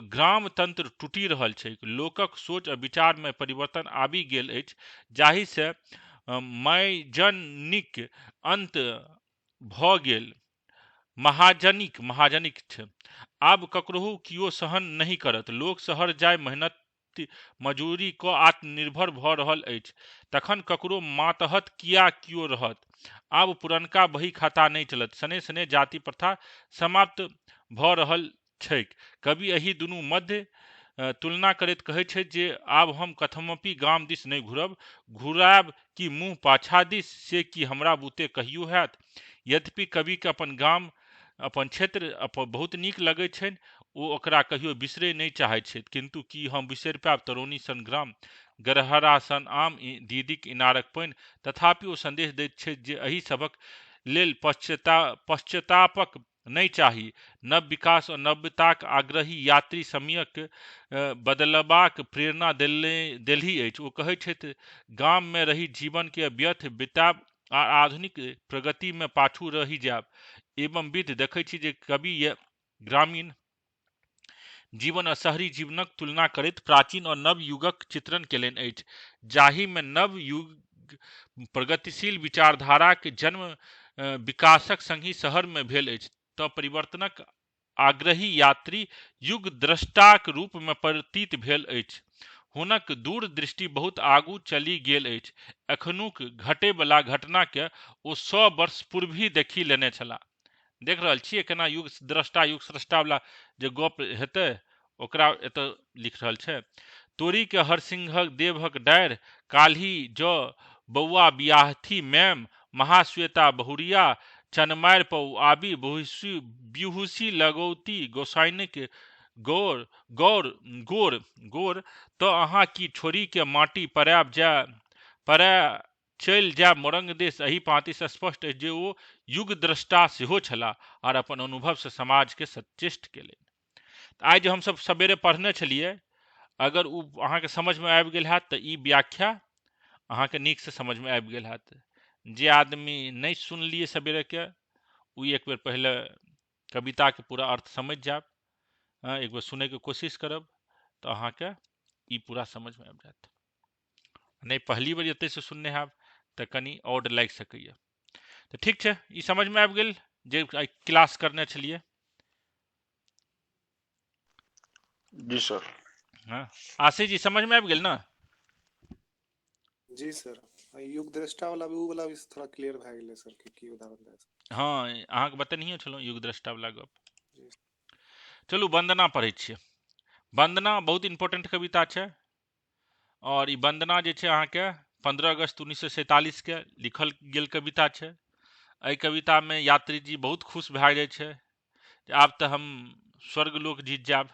ग्राम तंत्र टूटि रहल छैक। लोकक सोच आ विचार में परिवर्तन आबि गेल अछि, जाहि से मैजनिक अंत भऽ गेल। महाजनिक छै। आब ककरोहु कियो सहन नहीं करत। लोक शहर जाय मेहनत मजूरी क आत्मनिर्भर भऽ रहल अछि, तखन ककरो मातहत किया कियो रहत। आब पुरनका बही खाता नहीं चलत। सने सने जाति प्रथा समाप्त भऽ रहल छैक। कवि एहि दुनू मध्य तुलना करैत कहै छै जे आब हम कथमपि गाम दिस नहि घुरब, घुराब कि मुँह पाछा दिस से कि हमरा बुते कहियो हैत। यद्यपि कविके अपन गाम, अपन क्षेत्र बहुत नीक लगै छनि, ओ ओकरा कहियो बिसरै नहि चाहै छथि, किन्तु की हम बिसरि पायब तरौनी सन ग्राम, गरहरा सन आम, दीदीक इनारक पानि? तथापि ओ संदेश दैत छथि जे एहि सभक लेल पश्चातापक नहि चाही। नव विकास और नव्यताक आग्रही यात्री समयक बदलबाक प्रेरणा देलही अछि। ओ कहै छथि गाममे रही जीवनके व्यर्थ बिताब आ आधुनिक प्रगतिमे पाछू रहि जायब। एवं विध देखै छी जे कवि ग्रामीण जीवन आ शहरी जीवनक तुलना करैत प्राचीन और नव युगक चित्रण केलनि अछि, जाहिमे नव युग प्रगतिशील विचारधाराक जन्म विकासक संगी शहरमे भेल अछि तऽ परिवर्तनक आग्रही यात्री युग द्रष्टाक रूपमे प्रतीत भेल अछि। हुनक दूरदृष्टि बहुत आगू चलि गेल अछि। एखनुक घटैवला घटनाके ओ 100 वर्ष पूर्व देखि लेने छलाह। देख रहल छियै केना युग द्रष्टा युग स्रष्टा वाला जे गप हेतै ओकरा एतऽ लिख रहल छै। तोरी के हरसिंहक देवहक डारि, काल्हि जो बौआ बियाहथी मैम, महाश्वेता बहुरिया चनमारि पौ आबी बिहुसी लगौती गोसाइनक गौर गौर गोर गोर तो अहाँ की छोरी के माटी पड़ै चलि जायब मोरंग देश। एहि पाँति से स्पष्ट अछि जे ओ युग द्रष्टा सेहो छलाह और अपन अनुभव से समाज के सचेष्ट केलनि। आइ जे हमसब सवेरे पढ़ने छलियै, अगर ओ अहाँके समझमे आबि गेल हैत तऽ ई व्याख्या अहाँके नीकसँ समझमे आबि गेल हैत। जे आदमी नहि सुनलियै सवेरेके ओ एक बेर पहिले कविताके पूरा अर्थ समझि जायब, एक बेर सुनैके कोशिश करब तऽ अहाँके ई पूरा समझमे आबि जायत। नहीं पहली बार एतैसँ सुनने हैब तऽ कनि ऑड लागि सकैए। तऽ ठीक छै, ई समझमे आबि गेल जे क्लास करने छलियै। जी सर। हाँ आशीष जी समझमे आबि गेल ना? जी सर। युग दृष्टा वाला भी, उ वाला भी थोड़ा क्लियर भए गेलै सर कि की उदाहरण दै छै। हाँ अहाँके बतेनहिए छलहुँ युग दृष्टा वाला गप। जी। चलू वंदना पढ़ै छियै। वंदना बहुत इंपॉर्टेंट कविता छै और ई वंदना जे छै अहाँके 15 अगस्त 1947 के लिखल गेल कविता छै। एहि कवितामे यात्री जी बहुत खुश भए जाइ छै जे आब तऽ हम स्वर्ग लोक जीत जायब,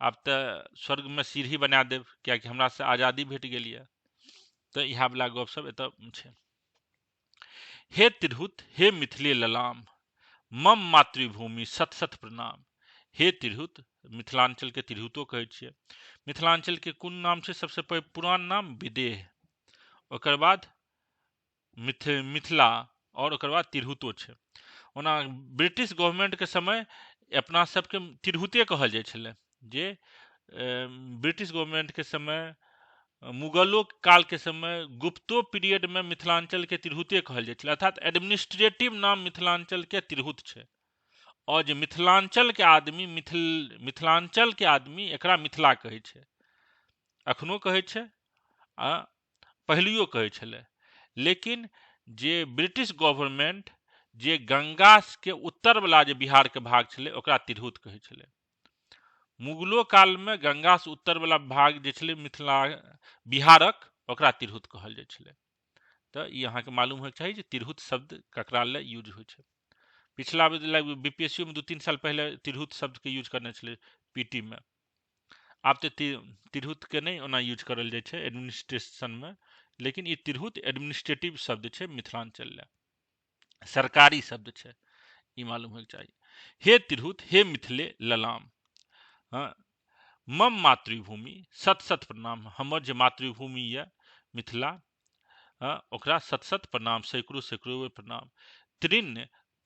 आब तऽ स्वर्गमे सीढ़ी बना देब कियाकि हमरा से आज़ादी भेट गेल यऽ। तऽ इएह वाला गप सब एतऽ छै। हे तिरहुत हे मिथिले ललाम, मम मातृभूमि सत सत प्रणाम। हे तिरहुत, मिथिलांचल के तिरहुतो कहै छियै। मिथिलांचल के कोन नाम छै सबसे पुरान नाम? विदेह, ओकर बाद मिथिला और ओकर बाद तिरहुतो छै। ओना ब्रिटिश गवर्नमेंट के समय अपना सबके तिरहुते कहल जाइ छलै। जे ब्रिटिश गवर्नमेंट के समय, मुगलों काल के समय, गुप्तो पीरियड में मिथिलांचल के तिरहुते कहल जाइ छलै, अर्थात एडमिनिस्ट्रेटिव नाम मिथिलांचल के तिरहुत छै। और जे मिथिलांचल के आदमी मिथिलांचल के आदमी एकरा मिथिला कहै छै, अखनो कहै छै आ पहिलियो कहै छलै। लेकिन जे ब्रिटिश गवर्नमेंट जे गंगा के उत्तर वाला जे बिहार के भाग छलै ओकरा तिरहुत कहै छलै। मुगलो काल में गंगा से उत्तर वाला भाग जे छलै मिथिला बिहारक, ओकरा तिरहुत कहल जाइ छलै। तऽ ई अहाँके मालूम होइके चाही जे तिरहुत शब्द ककरा ले यूज होइ छै। पिछला बीपीएससी में 2-3 साल पहले तिरहुत शब्द के यूज करने छलै पीटी में। आब तऽ तिरहुत के नहीं ओना यूज करल जाइ छै एडमिनिस्ट्रेशन में, लेकिन ई तिरहुत एडमिनिस्ट्रेटिव शब्द छै मिथिलांचल ले, सरकारी शब्द छै, ई मालूम होइके चाही। हे तिरहुत हे मिथिले ललाम, हाँ मम मातृभूमि सत सत प्रणाम, हमर जे मातृभूमि यऽ मिथिला, ओकरा सत सत प्रणाम, सैकड़ों सैकड़ों प्रणाम। तृण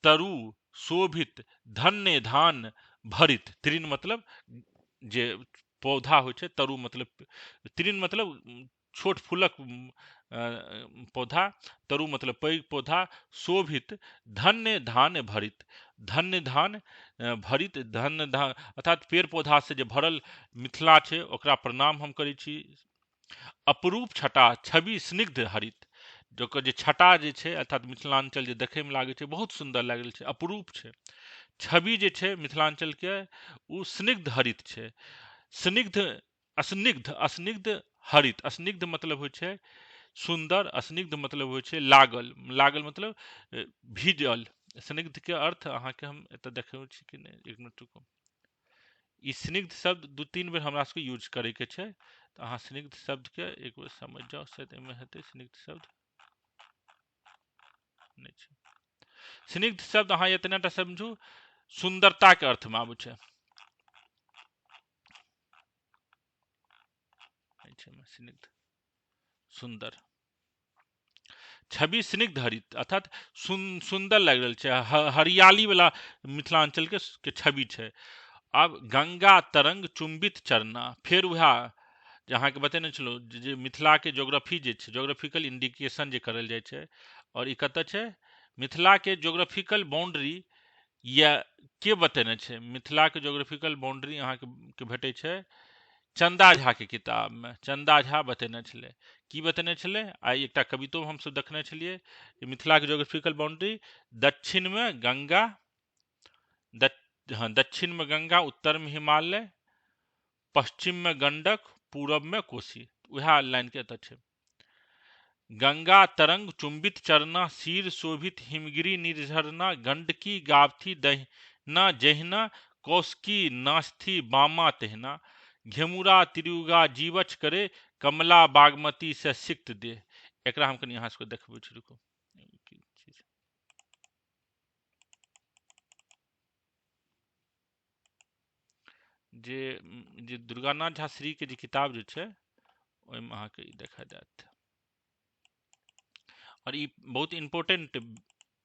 तरु शोभित धन्य धान भरित, तृण मतलब जे पौधा होइ छै, तरु मतलब तृण मतलब छोट फूलक पौधा, तरु मतलब पैघ पौधा, शोभित धन्य धान भरित, धन्य धान भरित, धन्य धान अर्थात पेड़ पौधा से जे भरल मिथिला छै ओकरा प्रणाम हम करै छी। अपरूप छटा छवि स्निग्ध हरित, जोकर जे छटा जे छै अर्थात मिथिलांचल जे देखैमे लागै छै बहुत सुंदर लागल छै, अपरूप छै। छवि जे छै मिथिलांचल के उ स्निग्ध हरित छै। स्निग्ध, अस्निग्ध, अस्निग्ध हरित, अस्निग्ध मतलब होइ छै सुंदर, अस्निग्ध मतलब होइ छै लागल, लागल मतलब भिजल। स्निग्ध के अर्थ अहाँके हम एतऽ देखबै छी कि नहि, एक मिनट रुकू। ई स्निग्ध शब्द 2-3 बेर हमरा सबके यूज करे के छै, तो अहाँ स्निग्ध शब्द के एक बेर समझ जाओ, शायद एहिमे हेतै स्निग्ध शब्द नहीं छै। स्निग्ध शब्द अहाँ इतना टा समझू, सुंदरता के अर्थ में आबै छै। स्निग्ध सुंदर, छवि स्निग्ध हरित अर्थात सुंदर लग रहल छै, हरियाली वाला मिथिलांचल के छवि छै। अब गंगा तरंग चुंबित चरना, फेर वह जहाँ के बतेने छलो जे मिथिला के ज्योग्राफी जे छै, ज्योग्राफिकल इंडिकेशन जे करल जाइ छै, और ई कतऽ छै, मिथिला के ज्योग्राफिकल बाउंड्री या के बतेने छै, मिथिला के ज्योग्राफिकल बाउंड्री अहाँ के भेटै छै चंदा झा के किताब में। चंदा झा बतेने छलै, की बतेने छलै, आइ एकटा कवितो हम सब देखने छलिए, मिथिला के ज्योग्राफिकल बाउंड्री दक्षिण में गंगा, दक्षिण में गंगा, उत्तर में हिमालय, पश्चिम में गंडक, पूरब में कोसी। वह लाइन के अतः छै, गंगा तरंग चुंबित चरना, शीर शोभित हिमगिरी निर्झरना, गंडकी गावथी दहिना जहिना, कौशकी नास्थी बामा तेहना, घेमुरा तिरुगा जीवच करे, कमला बागमती से सिक्त दे। एकरा हम कनी यहाँ से देखबै छी, रुकू। जे दुर्गानाथ झा श्री के जे किताब जे छै, ओहिमे अहाँके ई देखा जायत, और ई बहुत इम्पोर्टेंट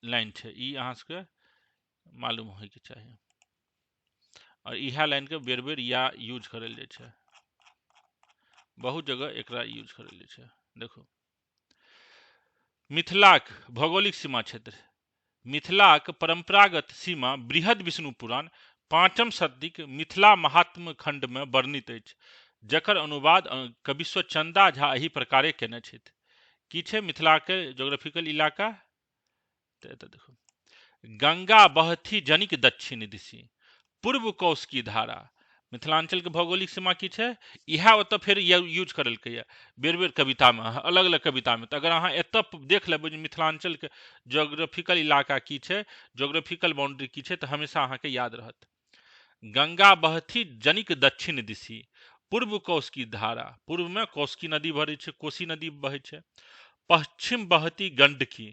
लाइन छै, ई अहाँ सबके मालूम होइके चाही, और इह लाइन के बेर बेर या यूज करल जाइ छै, बहुत जगह एकरा यूज करल जाइ छै। देखो, मिथिलाक भौगोलिक सीमा क्षेत्र, मिथिलाक परंपरागत सीमा बृहद विष्णु पुराण 5म शतीक मिथिला महात्म खंड में वर्णित अछि, जकर अनुवाद कविश्व चंदा झा एही प्रकारे केने छथि। की छै मिथिला के ज्योग्राफिकल इलाका, तो एतऽ देखो, गंगा बहथी जनिक दक्षिण दिशि, पूर्व कौशकी धारा। मिथिलांचल के भौगोलिक सीमा की छै, इहा ओतऽ फिर यूज करलकै है बेर बेर कविता में, अलग अलग कविता में। तो अगर अहाँ एतऽ देख लेबै मिथिलांचल के ज्योग्राफिकल इलाका की छै, ज्योग्राफिकल बाउंड्री की छै, तो हमेशा अहाँ के याद रहत। गंगा बहथी जनिक दक्षिण दिशि, पूर्व कौशकी धारा, पूर्व में कौशकी नदी बहै छै, कोसी नदी बहै छै, पश्चिम बहती गंडकी,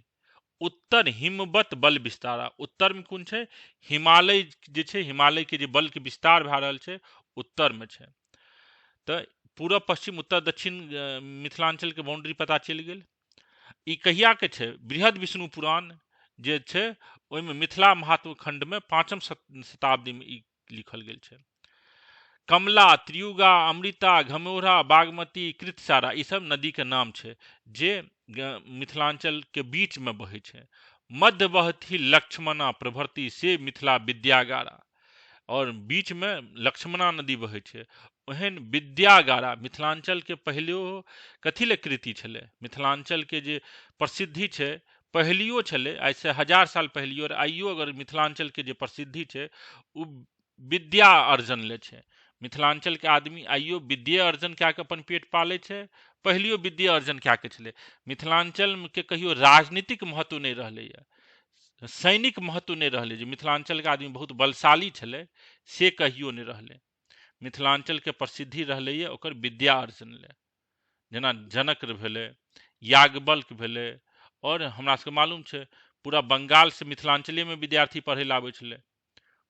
उत्तर हिमवत बल विस्तारा, उत्तर में कोन छै, हिमालय जे छै, हिमालय के जे बल के विस्तार भए रहल छै, उत्तर में छै। तो पूरब पश्चिम उत्तर दक्षिण मिथिलांचल के बाउंड्री पता चलि गेल। ई कहिया के छै, बृहद विष्णु पुराण जे छै, ओहिमे मिथिला महात्म खंड में 5म शताब्दी में ई लिखल गेल छै। कमला, त्रियुगा, अमृता, घमौरा, बागमती, कृतसारा, ई सब नदी के नाम छै जे मिथिलांचल के बीच में बहे छै। मध्य बहती लक्ष्मणा प्रभृति से मिथिला विद्यागारा, और बीच में लक्ष्मणा नदी बहे छै। ओहन विद्यागारा मिथिलांचल के पहिलो कथी ले कृति छलै, मिथिलांचल के जे प्रसिद्धि छै पहलियो छलै, आज से 1000 साल पहलियो, और आइयो अगर मिथिलांचल के जे प्रसिद्धि छै उ विद्या अर्जन ले छै। मिथिलांचल के आदमी आइयो विद्या अर्जन कए के अपन पेट पाले छै, पहलियो विद्या अर्जन कए के छलै। मिथिलांचल के कहियो राजनीतिक महत्व नहीं रहलै, सैनिक महत्व नहीं रहलै, जे मिथिलांचल के आदमी बहुत बलशाली छलै से कहियो नहीं रहलै। मिथिलांचल के प्रसिद्धि रहलै ओकर विद्या अर्जन ले, जेना जनक भेलै, याज्ञवल्क्य भेलै, और हमरा सबके मालूम छै पूरा बंगाल से मिथिलांचले में विद्यार्थी पढ़े ला आबै छलै,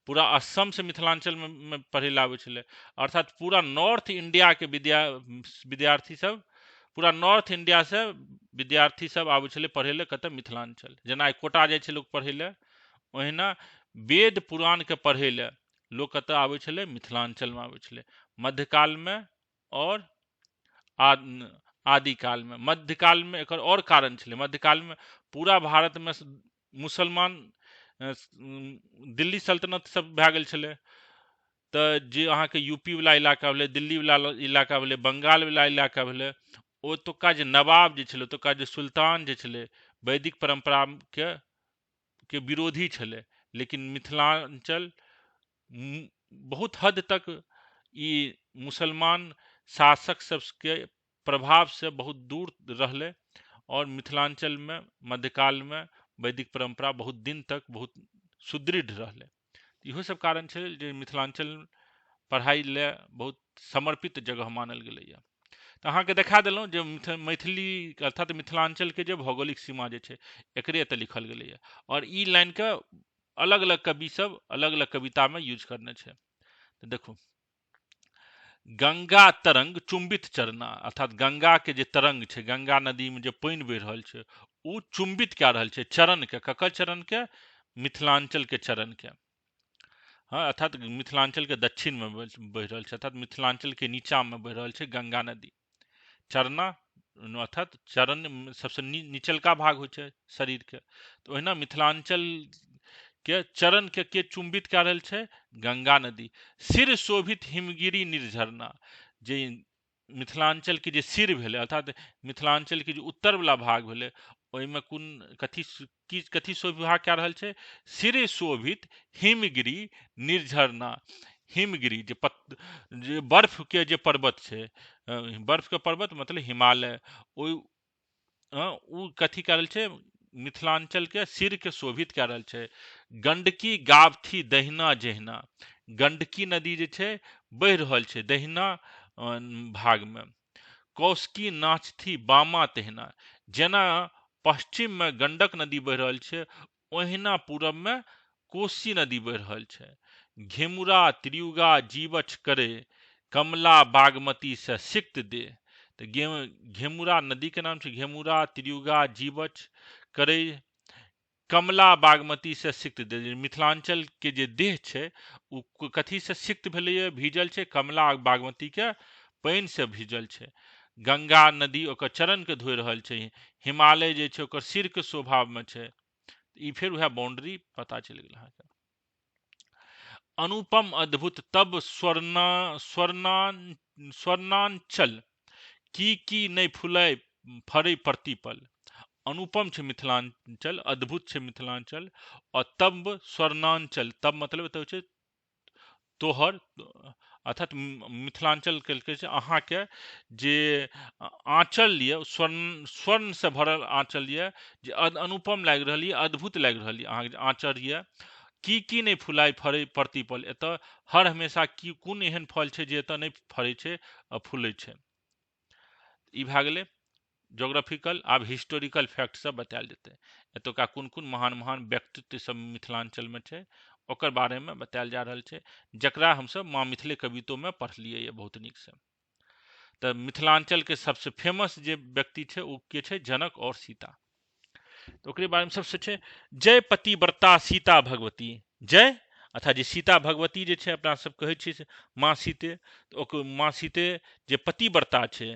पूरा असम से मिथिलांचल में पढ़े ला आबै छलै, अर्थात पूरा नॉर्थ इंडिया के विद्यार्थी सब, पूरा नॉर्थ इंडिया से विद्यार्थी सब आबै छलै पढ़े ले कतऽ, मिथिलांचल। जेना कोटा जाइ छै लोग पढ़े ले, ओहिना वेद पुराण के पढ़े ले लोग कतऽ आबै छलै, मिथिलांचल में आबै छलै। मध्यकाल में और आदिकाल में, मध्यकाल में एकर और कारण छलै, मध्यकाल में पूरा भारत में मुसलमान दिल्ली सल्तनत सब भए गेल छलै, तो जे अहाँ के यूपी वाला इलाका भेलै, दिल्ली वाला इलाका भेलै, बंगाल वाला इलाका भेलै, ओतुका जे नवाब जे छलै, ओतुका जे सुल्तान जे छलै, वैदिक परंपरा के विरोधी छलै, लेकिन मिथिलांचल बहुत हद तक ई मुसलमान शासक सबके प्रभाव से बहुत दूर रहले और मिथिलांचल में मध्यकाल में वैदिक परंपरा बहुत दिन तक बहुत सुदृढ़ रहले। इहो सब कारण छै जे मिथिलांचल पढ़ाई ले बहुत समर्पित जगह मानल गेलैया। तो अहाँके देखा देलहुँ जे मैथिली अर्थात मिथिलांचल के जे भौगोलिक सीमा जे छै एकरे एतऽ लिखल गेलैया और ई लाइन के अलग अलग कवि सब अलग अलग कविता में यूज करने छै। तो देखू, गंगा तरंग चुंबित चरना, अर्थात गंगा के जे तरंग छै, गंगा नदी में जे पानि बहि रहल छै उ चुंबित कए रहल छै चरण के, ककर चरण के? मिथिलांचल के चरण के। हाँ, अर्थात मिथिलांचल के दक्षिण में बहि रहल छै, अर्थात मिथिलांचल के नीचा में बहि रहल छै गंगा नदी। चरना अर्थात चरण सबसे निचलका भाग होइ छै शरीर के। तो ओहिना मिथिलांचल के चरण के चुंबित कए रहल छै? गंगा नदी। सिर शोभित हिमगिरी निर्झरना, जे मिथिलांचल के जे सिर भेलै अर्थात मिथिलांचल के जे उत्तर वाला भाग भेलै ओहिमे कथी शोभा कए रहल छै? सिर शोभित हिमगिरी निर्झरना। हिमगिरी जे बर्फ के जे पर्वत छै, बर्फ के पर्वत मतलब हिमालय, उ कथी कए रहल छै? मिथिलांचल के सिर के शोभित कए रहल छै। गंडकी गावथी दहिना जहिना, गंडकी नदी जे छै बहि रहल छै दहिना भाग में। कौशकी नाचथी बामा तहिना, जेना पश्चिम में गंडक नदी बहि रहल छै ओहिना पूरब में कोसी नदी बहि रहल छै। घेमुरा त्रियुगा जीवछ करे, कमला बागमती से सिक्त दे। तो घेमुरा नदी के नाम छै घेमुरा त्रियुगा जीवछ करे, कमला बागमती से सिक्त दे। मिथिलांचल के जे देह छै उ कथी से सिक्त भेलैया? भीजल छै कमला बागमती के पानि से भीजल छै। गंगा नदी ओकर चरण के धोइ रहल छै, हिमालय जे छै ओकर सिर के शोभा में छै। ई फिर वह बाउंड्री पता चल गेल अहाँके। अनुपम अद्भुत तब स्वर्णांचल, की नहीं फुलै फरै प्रतिपल। अनुपम छै मिथिलांचल, अद्भुत छै मिथिलांचल, और तब स्वर्णांचल, तब मतलब तो छै तोहर, अर्थात मिथिलांचल के अहाँ के जे आंचल ये स्वर्ण से भरल आंचल ये, जे अनुपम लागि रहल ये, अद्भुत लागि रहल ये अहाँ आंचल ये। की नहीं फुलाय फरे प्रतिपल, एतऽ हर हमेशा की कोन एहन फल छै जे एतऽ नहीं फरै छै आ फूलै छै। ई भए गेलै जोग्राफिकल। आब हिस्टोरिकल फैक्ट सब बतायल जेतै, एतुका कोन कोन महान महान व्यक्तित्व सब मिथिलांचल में छै ओकर बारे में बतायल जा रहल छै, जकरा हमसब माँ मिथिले कवितो में पढ़लियै ये बहुत नीक से। तो मिथिलांचल के सबसे फेमस जे व्यक्ति छै उ के छै? जनक और सीता। तो ओकरे बारे में सबसे छै जय पतिव्रता सीता भगवती। जय अर्थात जे सीता भगवती जे छै अपना सब कहै छियै माँ सीते, तो ओकर माँ सीते जे पतिव्रता छै,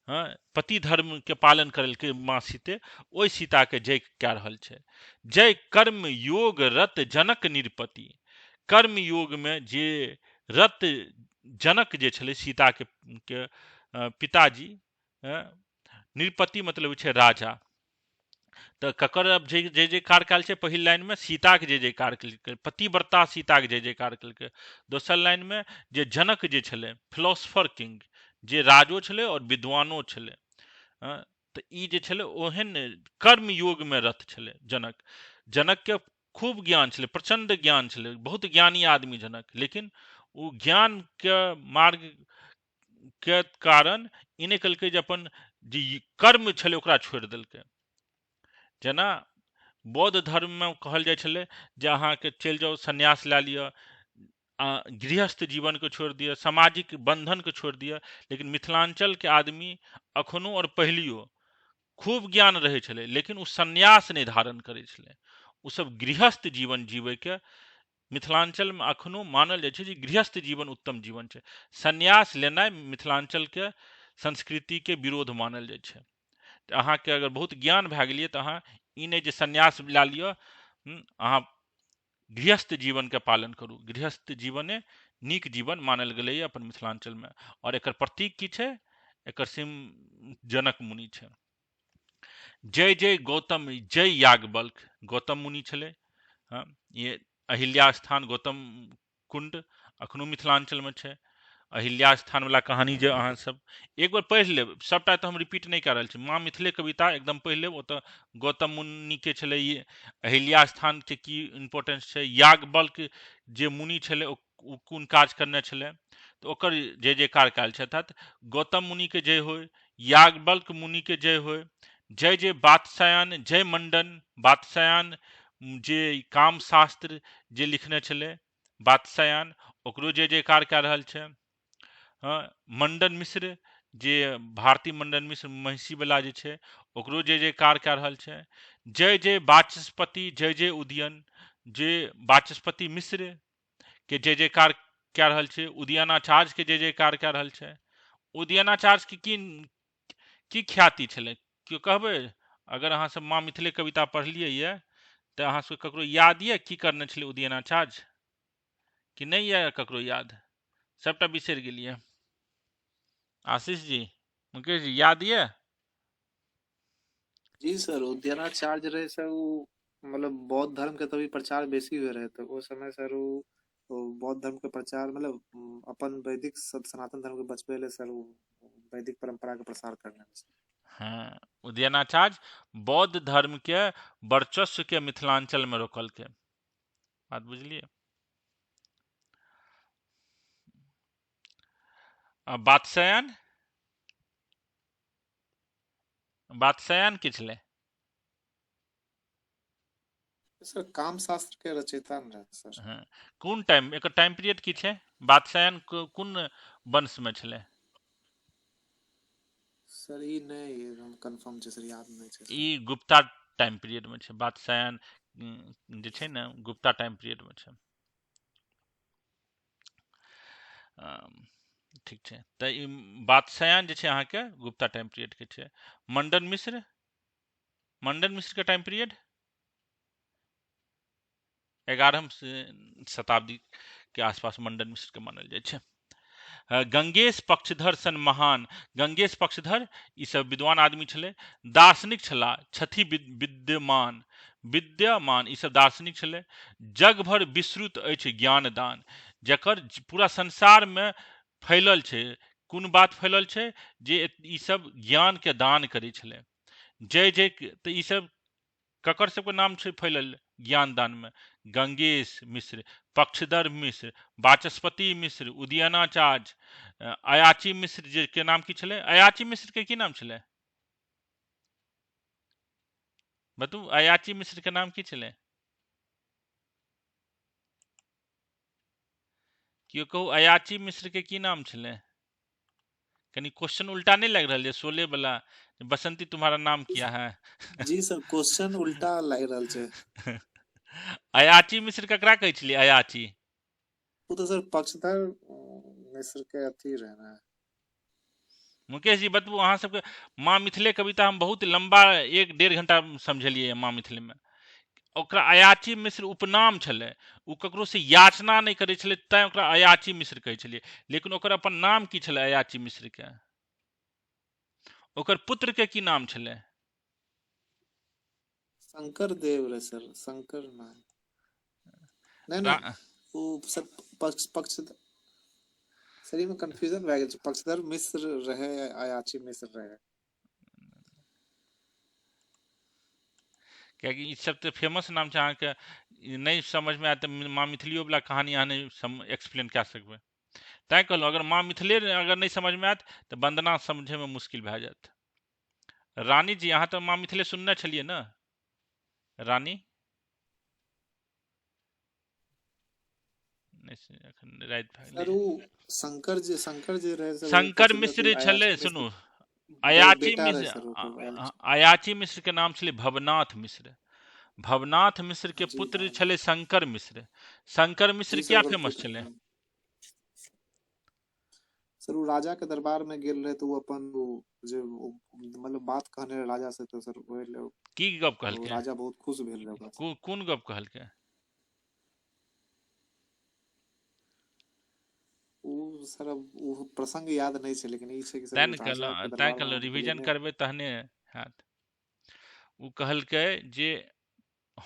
हाँ, पति धर्म के पालन करलकै माँ सीते, ओहि सीता के जय कए रहल छै। जय कर्म योग रत जनक निरपति, कर्म योग में जे रत जनक जे छलै सीता के पिताजी, निरपति मतलब छै राजा। तो ककर अब जय जयकार कयल छै? पहिल लाइन में सीता के जय जयकार केलकै, पतिव्रता सीता के जय जयकार केलकै। दोसर लाइन में जे जनक जे छलै फिलोसफर किंग, जे राजो छलै और विद्वानो छलै, तो ई जे छलै ओहन कर्म योग में रत छलै जनक। जनक के खूब ज्ञान छलै, प्रचंड ज्ञान छलै, बहुत ज्ञानी आदमी जनक, लेकिन वो ज्ञान के मार्ग के कारण ई नहीं कलकै जे अपन जे कर्म छलै ओकरा छोड़ि देलकै। जेना बौद्ध धर्म में कहल जाइ छलै जे अहाँके चलि जाउ संन्यास लए लिअ, गृहस्थ जीवन को छोड़ दिया, सामाजिक बंधन को छोड़ दिया, लेकिन मिथिलांचल के आदमी अखनो और पहलियो खूब ज्ञान रहे छले, लेकिन उ संन्यास नहीं धारण करे छले, उ सब गृहस्थ जीवन जीवे के मिथिलांचल में अखनो मानल जाइ छै जे गृहस्थ जीवन उत्तम जीवन छै। संन्यास लेनाइ मिथिलांचल के संस्कृति के विरोध मानल जाइ छै। तो अहाँ के अगर बहुत ज्ञान भए गेलिए तो अहाँ ई नहीं जे संन्यास ला लियो, अहाँ गृहस्थ जीवन के पालन करू। गृहस्थ जीवने नीक जीवन मानल गेलै अपन मिथिलांचल में, और एकर प्रतीक की छै? एकर सिम जनक मुनि छै। जय जय गौतम, जय याज्ञवल्क, गौतम मुनि छलै, हाँ, ये अहिल्या स्थान गौतम कुंड अखनो मिथिलांचल में छै। अहिल्या स्थान वाला कहानी जे अहाँ सब एक बार पढ़ि लेब, सबटा तो हम रिपीट नहीं कर रहल छी। माँ मिथिले कविता एकदम पढ़ि लेब। ओतऽ गौतम मुनि के छलै ये, अहिल्या स्थान के की इम्पोर्टेंस छै, याज्ञवल्क्य जे मुनि छलै ओ कोन काज करने छलै, तो ओकर जय जयकार कयल छथि। गौतम मुनि के जय होय, याज्ञवल्क्य मुनि के जय होय, जय जय वात्स्यायन, जय मंडन वात्स्यायन जे काम शास्त्र जे लिखने छलै वात्स्यायन, ओकरो जय जयकार कऽ रहल छै। हाँ, मंडन मिश्र जे भारती मंडन मिश्र महिषी वाला जे छै ओकरो जय जयकार कऽ रहल छै। जय जय वाचस्पति, जय जय उदयन जे वाचस्पति मिश्र के जय जयकार कऽ रहल छै, उदयनाचार्य के जय जयकार कऽ रहल छै। उदयनाचार्य के की ख्याति छलै केओ कहबै? अगर अहाँ सब माँ मिथिले कविता पढ़लियै ये तऽ अहाँ सब ककरो याद ये की करने छलै उदयनाचार्य, कि नहीं ये ककरो याद? सबटा बिसरि गेलियै। आशीष जी, मुकेश जी, याद ये? जी सर, उद्यनाचार्य रहे सर वो मतलब बौद्ध धर्म के तभी प्रचार बेसी हुए रहे, तो वो समय सर वो बौद्ध धर्म के प्रचार मतलब अपन वैदिक सनातन धर्म के बचबे ले सर वो वैदिक परंपरा के प्रसार करने में सर। हाँ, उदयनाचार्य बौद्ध धर्म के वर्चस्व के मिथिलांचल में रोकल के बात बुझलिए। वात्स्यायन वात्स्यायन की छलै? सर काम शास्त्र के रचयिता न रहे सर। हाँ, कोन टाइम एकर टाइम पीरियड की छै? वात्स्यायन कोन वंश में छलै? सर ई नहीं एकदम कंफर्म छै सर, याद नहीं छै सर। ई गुप्ता टाइम पीरियड में छै। वात्स्यायन जे छै ने गुप्ता टाइम पीरियड में छै। ठीक छै, तऽ ई वात्स्यायन जे छै अहाँके गुप्ता टाइम पीरियड के छै। मंडन मिश्र के टाइम पीरियड 11वीं शताब्दी के आसपास मंडन मिश्र के मानल जाइ छै। गंगेश पक्षधर सन महान, गंगेश पक्षधर ई सब विद्वान आदमी छलै, दार्शनिक छला, छथि विद्यमान विद्यमान ई सब दार्शनिक छलै। जग भर विस्तृत अछि ज्ञानदान, जकर पूरा संसार में फैलल छै। कोन बात फैलल छै? जे ई सब ज्ञान के दान करै छलै। जय जय, तऽ ई सब ककर सबके नाम छै फैलल ज्ञानदान में? गंगेश मिश्र, पक्षधर मिश्र, वाचस्पति मिश्र, उदयनाचार्य, अयाची मिश्र जे के नाम की छलै? अयाची मिश्र के की नाम छलै? बतू, अयाची मिश्र के नाम की छलै? क्यों कहू, अयाची मिश्र के की नाम छलै? कनी क्वेश्चन उल्टा नहीं लग रहा है? शोले वाला बसंती तुम्हारा नाम क्या है? जी सर, क्वेश्चन उल्टा लग रहल छै। अयाची मिश्र ककरा कहै छलियै? अयाची वो तो सर पक्षधर मिश्र के अथी रहना है। मुकेश जी बतबू, अहाँ सबके माँ मिथिले कविता हम बहुत लंबा 1-1.5 घंटा समझलियै माँ मिथिले में। ओकरा अयाची मिश्र उपनाम छलै, ओ ककरो से याचना नहीं करै छलै, तैं ओकरा अयाची मिश्र कहै छलियै। लेकिन ओकर अपन नाम की छलै अयाची मिश्र के? ओकर पुत्र के की नाम छलै? शंकर देव रहे सर, शंकर नहीं वो सर पक्ष सर ई में कंफ्यूजन भए गेल छै। पक्षधर मिश्र रहे, अयाची मिश्र रहे। कियाकि ई सब तो फेमस नाम छै, अहाँके नहीं समझ में आए तो माँ मिथिलियो वाला कहानी अहाँ नहीं एक्सप्लेन कऽ सकबै। तैं कहलहुँ, अगर माँ मिथिले अगर नहीं समझ में आयत तो वंदना समझे में मुश्किल भए जायत। रानी जी, अहाँ तो माँ मिथिले सुनने छलियै ने? रानी सर वो शंकर जी रहे सर, वो शंकर मिश्र छलै। सुनू, अयाची बेटा रहे मिश्र, सर। अयाची मिश्र के नाम छलै भवनाथ मिश्र। भवनाथ मिश्र के जी पुत्र छलै शंकर मिश्र। शंकर मिश्र जी क्या सर, फेमस छलै? सर वो राजा के दरबार में गेल रहे तो वो अपन वो जो मतलब बात कहने रहे राजा से, तो सर वो की गप तो कहलकै? राजा बहुत खुश भेल रहे ओकरा से। कोन गप कहलकै? वो सर अब वो प्रसंग याद नहीं छै, लेकिन ई छै कि सर तैं वो राजा के तैं दरबार कहलहुँ में रिविजन बुलेने। करबै तहने हैत। ओ कहलकै जे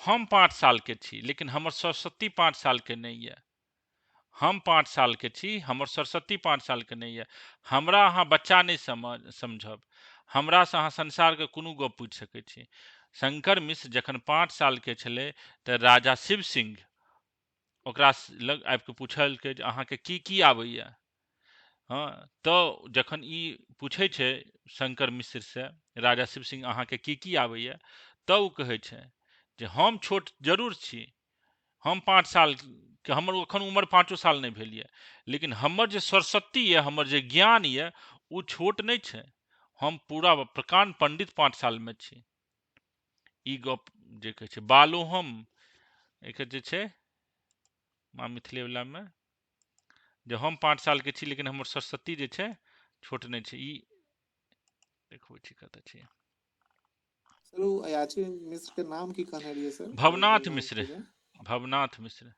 हम 5 साल के छी, लेकिन हमर सरस्वती 5 साल के नहीं है। हम 5 साल के छी, हमर सरस्वती 5 साल के नहीं है। हमरा अहाँ बच्चा नहीं समझब, हमरा से अहाँ संसार के कोनो गप पूछि सकै छी। शंकर मिश्र जखन 5 साल के छलै तऽ राजा शिव सिंह ओकरा लग आबि कऽ पूछलकै जे अहाँके की आबैया। हाँ, तो जखन ई पूछे छै शंकर मिश्र से राजा शिव सिंह अहाँके की आबैया, तऽ ओ कहै छै जे हम छोट जरूर छी, हम 5 साल के, हमर एखन उम्र 5 साल नहीं भेल यऽ, लेकिन हमर जे सरस्वती यऽ, हमर जे ज्ञान यऽ, ओ छोट नहीं छै। हम पूरा प्रकांड पंडित 5 साल में छी। ई गप जे कहै छै बालोहम, एकर जे छै माँ मिथिले वाला में जे हम 5 साल के छी, लेकिन हमर सरस्वती जे छै छोट नहीं छै। ई देखो छी कतऽ छै, सर वो अयाची मिश्र के नाम की कहने रहिए सर, भवनाथ नाम मिश्र, पूरा? भवनाथ मिश्र।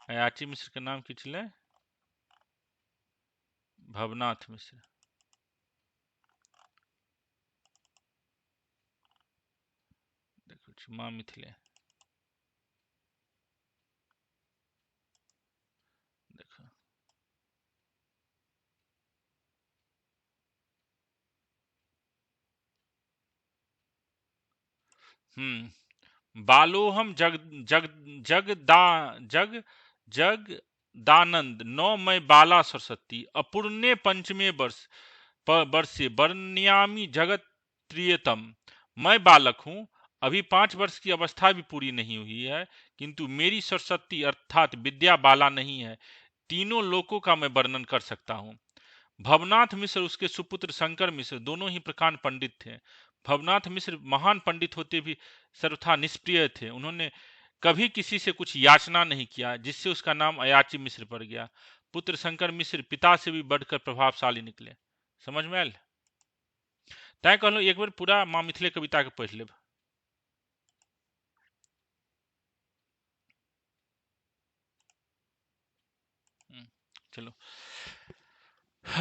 अयाची मिश्र के नाम की छलै? भवनाथ मिश्र। देखो छी माँ मिथिले, देखो बालोहम जग जग जग दानंद 9 मई बाला सरस्वती अपूर्णे पंचमे वर्षे वर्ण्यामी जगत प्रियतम। मैं बालक हूँ, अभी 5 वर्ष की अवस्था भी पूरी नहीं हुई है, किंतु मेरी सरस्वती अर्थात विद्या बाला नहीं है, तीनों लोकों का मैं वर्णन कर सकता हूँ। भवनाथ मिश्र उसके सुपुत्र शंकर मिश्र दोनों ही प्रकांड पंडित थे। भवनाथ मिश्र महान पंडित होते भी सर्वथा निष्प्रिय थे। उन्होंने कभी किसी से कुछ याचना नहीं किया, जिससे उसका नाम अयाची मिश्र पड़ गया। पुत्र शंकर मिश्र पिता से भी बढ़कर प्रभावशाली निकले। समझ में आयल? तैं कहलहुँ एक बेर पूरा माँ मिथिले कविता के पढ़ि लेब। चलो,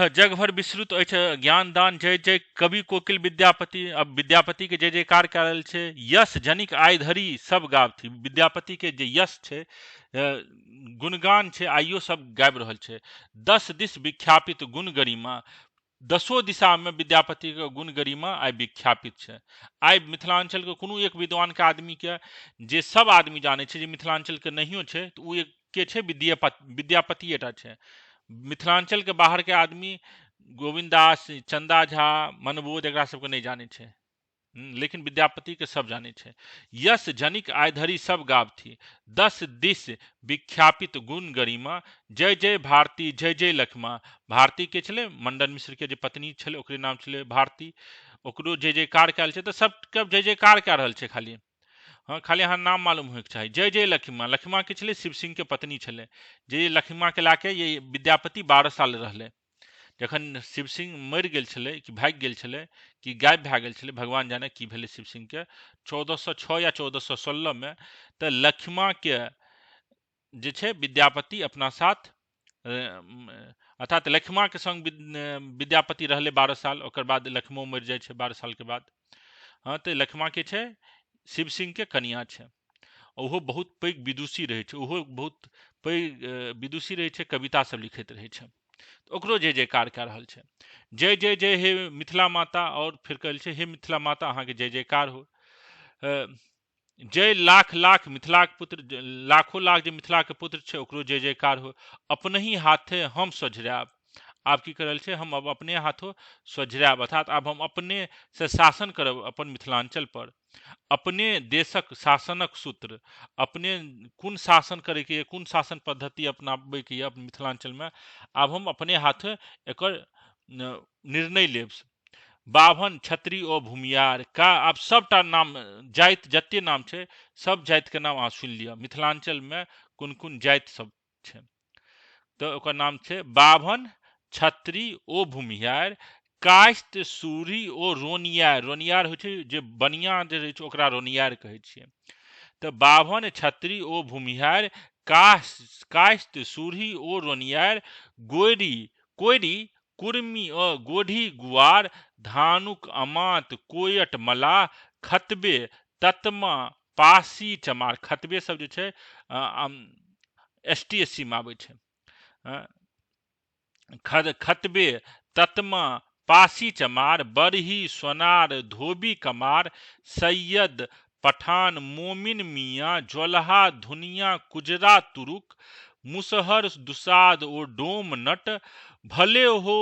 जग भर विस्तृत अछि ज्ञान दान जय जय कवि कोकिल विद्यापति। अब विद्यापति के जय जयकार कऽ रहल छै। यश जनिक आइ धरि सब गावथि। विद्यापति के जे यश छै, गुणगान छै, आइयो सब गाबि रहल छै। 10 दिस विख्यापित गुण गरिमा, 10 दिशा में विद्यापति के गुण गरिमा आइ विख्यापित छै। आइ मिथिलांचल के कोनो एक विद्वान के आदमी के जे सब आदमी जाने छै, जे मिथिलांचल के नहियो छै, तऽ ओ एक के छै विद्यापति टा छै। मिथिलांचल के बाहर के आदमी गोविंद दास, चंदा झा, मनबोध एकरा सबके नहीं जाने छै, लेकिन विद्यापति के सब जाने छै। यश जनिक आइ धरि सब गावथि, 10 दिस विख्यापित गुण गरिमा, जय जय भारती जय जय लक्ष्मा। भारती के छलै मंडन मिश्र के जे पत्नी छलै, ओकरे नाम छलै भारती। ओकरो जय जयकार कयल छै, तऽ सबके जय जयकार कऽ रहल छै खाली। हाँ, खाली अहाँ नाम मालूम होइके चाही। जय जय लक्ष्मा, लक्ष्मा के छलै शिव सिंह के पत्नी छलै। जे लक्ष्मा के लाके ये विद्यापति 12 साल रहलै। जखन शिव सिंह मरि गेल छलै, कि भागि गेल छलै, कि गायब भए गेल छलै, भगवान जाने की भेलै शिव सिंह के 1406 या 1416 में, तऽ लक्ष्मा के जे छै विद्यापति अपना साथ, अर्थात लक्ष्मा के संग विद्यापति रहलै 12 साल। ओकर बाद लक्ष्मो मरि जाइ छै 12 साल के बाद। हाँ, तऽ लक्ष्मा के छै शिव सिंह के कनिया छै। ओहो बहुत पैघ विदुषी रहै छै, ओहो बहुत पैघ विदुषी रहै छै, कविता सब लिखैत रहै छै। ओकरो जय जयकार कऽ रहल छै। जय जय जय हे मिथिला माता, और फिर कहल छै हे मिथिला माता अहाँके जय जयकार हो। जय लाख लाख मिथिला के पुत्र, लाखों लाख जे मिथिला के पुत्र छै, ओकरो जय जयकार हो। अपने ही हाथे हम सोझरायब। आब की करल छै, हम अब अपने हाथों सोझरायब, अर्थात अब हम अपने से शासन करब अपन मिथिलांचल पर। अपने देशक शासनक सूत्र, अपने कोन शासन करैके यऽ, कोन शासन पद्धति अपनाबैके यऽ मिथिलांचल में, आब हम अपने हाथ एकर निर्णय लेब। बाभन क्षत्रिय ओ भूमियार का, आब सबटा नाम जाति जते नाम छै, सब जाति के नाम अहाँ सुनि लिअ मिथिलांचल में कोन कोन जाति सब छै। तऽ ओकर नाम छै बाभन क्षत्रिय ओ भूमिहार, कायस्थ सूरी ओ रोनियार। रोनियार होइ छै जे बनिया जे रहै छै, ओकरा रोनियार कहै छियै। तऽ बाभन क्षत्रिय ओ भूमिहार, कायस्थ सूरी ओ रोनियार, गोरी कोरी कुर्मी ओ गोढ़ी गुआर, धानुक अमात कोयट मला, खतबे ततमा पासी चमार। खतबे सब जे छै ST SC में आबै छै। खतबे ततमा पासी चमार बरही सोनार धोबी कमार सैयद पठान मोमिन मियाँ जोल्हा धुनिया कुजरा तुरुक मुसहर दुसाद ओ डोम नट भले हो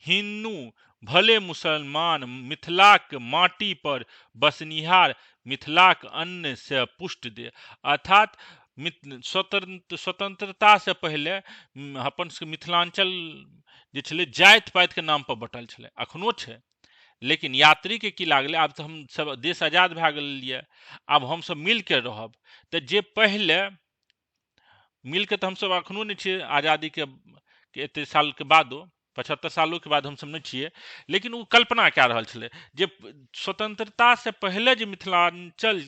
हिन्नू भले मुसलमान मिथिलाक माटी पर बसनिहार मिथिलाक अन्न से पुष्ट दे। अर्थात स्वतंत्रता से पहले अपन सबके मिथिलांचल जे छलै जाति पातिके नाम पर बटल छलै, अखनो छै, लेकिन यात्री के की लागलै आब तऽ हम सब देश आजाद भए गेलियै, आब हमसब मिल के रहब। तऽ जे पहले मिल के तऽ हमसब अखनो नहि छियै आजादी के एते साल के बादो 75 सालों के बाद हमसब नहीं छियै, लेकिन वो कल्पना कए रहल छलै जे स्वतंत्रता से पहले जे मिथिलांचल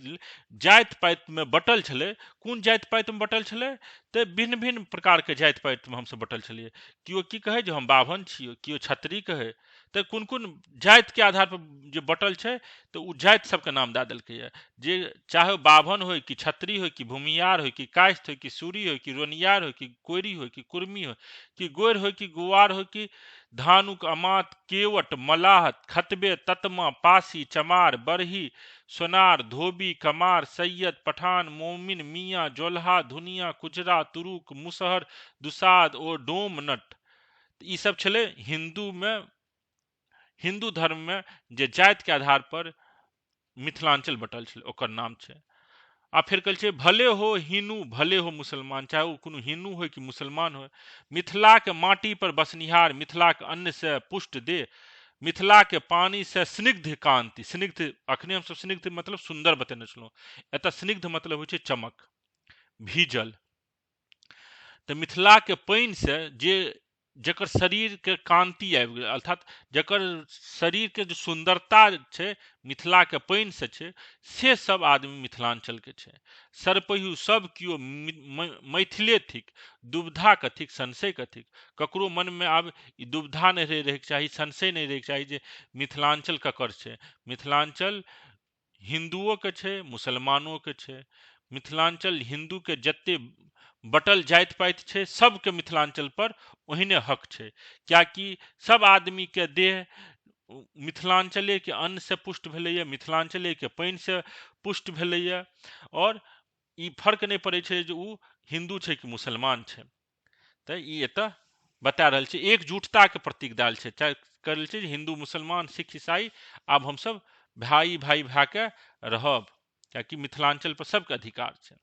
जाति पाति में बटल छलै, कोन जाति पाति में बटल छलै तऽ भिन्न भिन्न प्रकार के जाति पाति में हमसब बटल छलियै। केओ की कहे जे हम बाभन छियै, केओ क्षत्रिय कहे, तऽ कोन कोन जाति के आधार पर जे बटल छै तऽ उ जाति सबके नाम दए देलकै यऽ। जे चाहे बाभन होय कि क्षत्रिय होय कि भूमियार होय कि कायस्थ होय कि सूरी होय कि रोनियार होय कि कोइरी होय कि कुर्मी होय कि गोर होय कि गुआर होय कि धानुक अमात केवट मलाह खतबे ततमा पासी चमार बरही सोनार धोबी कमार सैयद पठान मोमिन मियाँ जोल्हा धुनिया कुजरा तुरुक मुसहर दुसाद ओ डोम नट। ई सब छलै हिंदू धर्म में जे जाति के आधार पर मिथिलांचल बटल छलै ओकर नाम छै। आ फिर कहल छै भले हो हिन्दू भले हो मुसलमान, चाहे वो कोनो हिन्दू हो कि मुसलमान हो, मिथिला के माटी पर बसनिहार मिथिला के अन्न से पुष्ट दे, मिथिला के पानी से स्निग्ध कांति। स्निग्ध अखने हम सब स्निग्ध मतलब सुंदर बतेने छलहुँ, एतऽ स्निग्ध मतलब होइ छै चमक, भीजल। तऽ मिथिला के पानि से जे जकर शरीर के कांति आबि गेल, अर्थात जकर शरीर के जो सुंदरता छै मिथिला के पानि से छै, से सब आदमी मिथिलांचल के छै। सरपहियु सब कियो मैथिले थिक, दुविधा कथिक संशय कथिक। ककरो मन में आब ई दुविधा नहीं रहैके चाही, संशय नहीं रहैके चाही जे मिथिलांचल ककर छै। मिथिलांचल हिंदुओं के छै, मुसलमानों के छै। मिथिलांचल हिंदू के जते बटल जाति पाति छै सबके मिथिलांचल पर ओहिने हक छै, कियाकि सब आदमी के देह मिथिलांचले के अन्न से पुष्ट भेलैया, मिथिलांचले के पानि से पुष्ट भेलैया। और ई फर्क नहीं पड़े छै जे उ हिंदू छै कि मुसलमान छै। तऽ ई एतऽ बता रहल छै एकजुटता के प्रतीक दाल छै, चाहे करल छै हिंदू मुसलमान सिख ईसाई आब हम सब भाई भाई भए के रहब, कियाकि मिथिलांचल पर सबके अधिकार छै।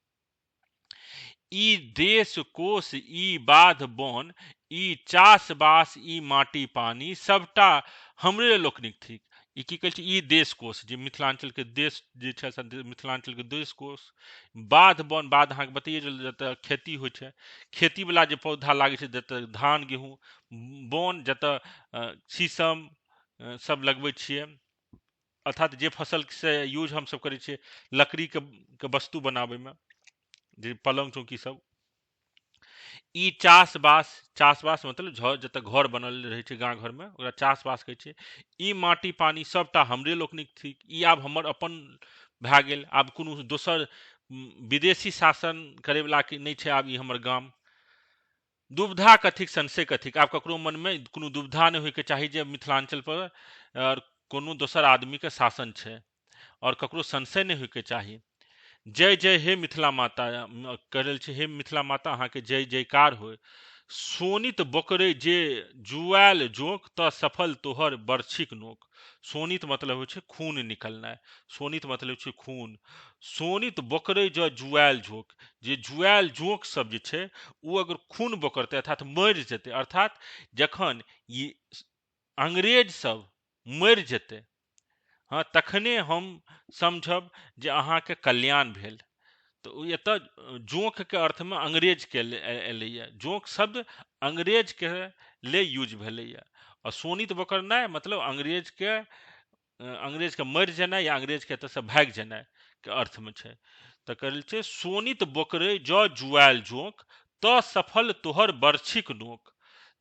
ई देश कोश ई बाध बोन ई चास बास ई माटी पानी सबटा हमरे लोकनिक थिक। ई की कहै छै ई देश कोश, जे मिथिलांचल के देश जे छै मिथिलांचल के देश कोश। बाध बोन, बाध अहाँके बतैए जतऽ खेती होइ छै, खेती वाला जे पौधा लागे छै जतऽ धान गेहूँ, बोन जतऽ शीशम सब लगबै छियै, अर्थात जे फसल से यूज हम सब करै छियै लकड़ी के वस्तु बनाबै में, जे पलंग चौकी सब। ई चासबास मतलब जतऽ घर बनल रहे छै गाँव घर में ओकरा चासबास कहै छै। ई माटी पानी सबटा हमरे लोकनिक थिक, ई आब हमर अपन भए गेल, आब कोनो दोसर विदेशी शासन करे वाला के नहीं छै आब ई हमर गाम। दुविधा कथिक संशय कथिक, आब ककरो मन में कोनो दुविधा नहीं होइके चाही जे मिथिलांचल पर कोनो दोसर आदमी के शासन छै, और ककरो संशय नहीं होइके चाही। जय जय हे मिथिला माता कहल छै, हे मिथिला माता अहाँ के जय जयकार होय। सोनित बोकरे जे जुआल जोक त सफल तोहर बरछिक नोक। सोनित मतलब होइ छै खून निकलनाइ, सोनित मतलब छै खून। सोनित बोकरे जो जुआल जोक, जे जुआल जोक सब जे छै ओ अगर खून बोकरतै अर्थात मरि जेतै, अर्थात जखन ई अंग्रेज सब मरि जेतै, हाँ तखने हम समझब जे अहाँके कल्याण भेल। तो एतऽ जोंक के अर्थ में अंग्रेज के एलैया, जोंक शब्द अंग्रेज के ले यूज भेलैया। और सोनित बोकरनाइ मतलब अंग्रेज के मरि जेनाइ या अंग्रेज के एतऽ से भागि जेनाइ के अर्थ में छै। तऽ कहल छै सोनित बोकरे जौ जुआल जोंक तऽ सफल तोहर बरछिक नोक।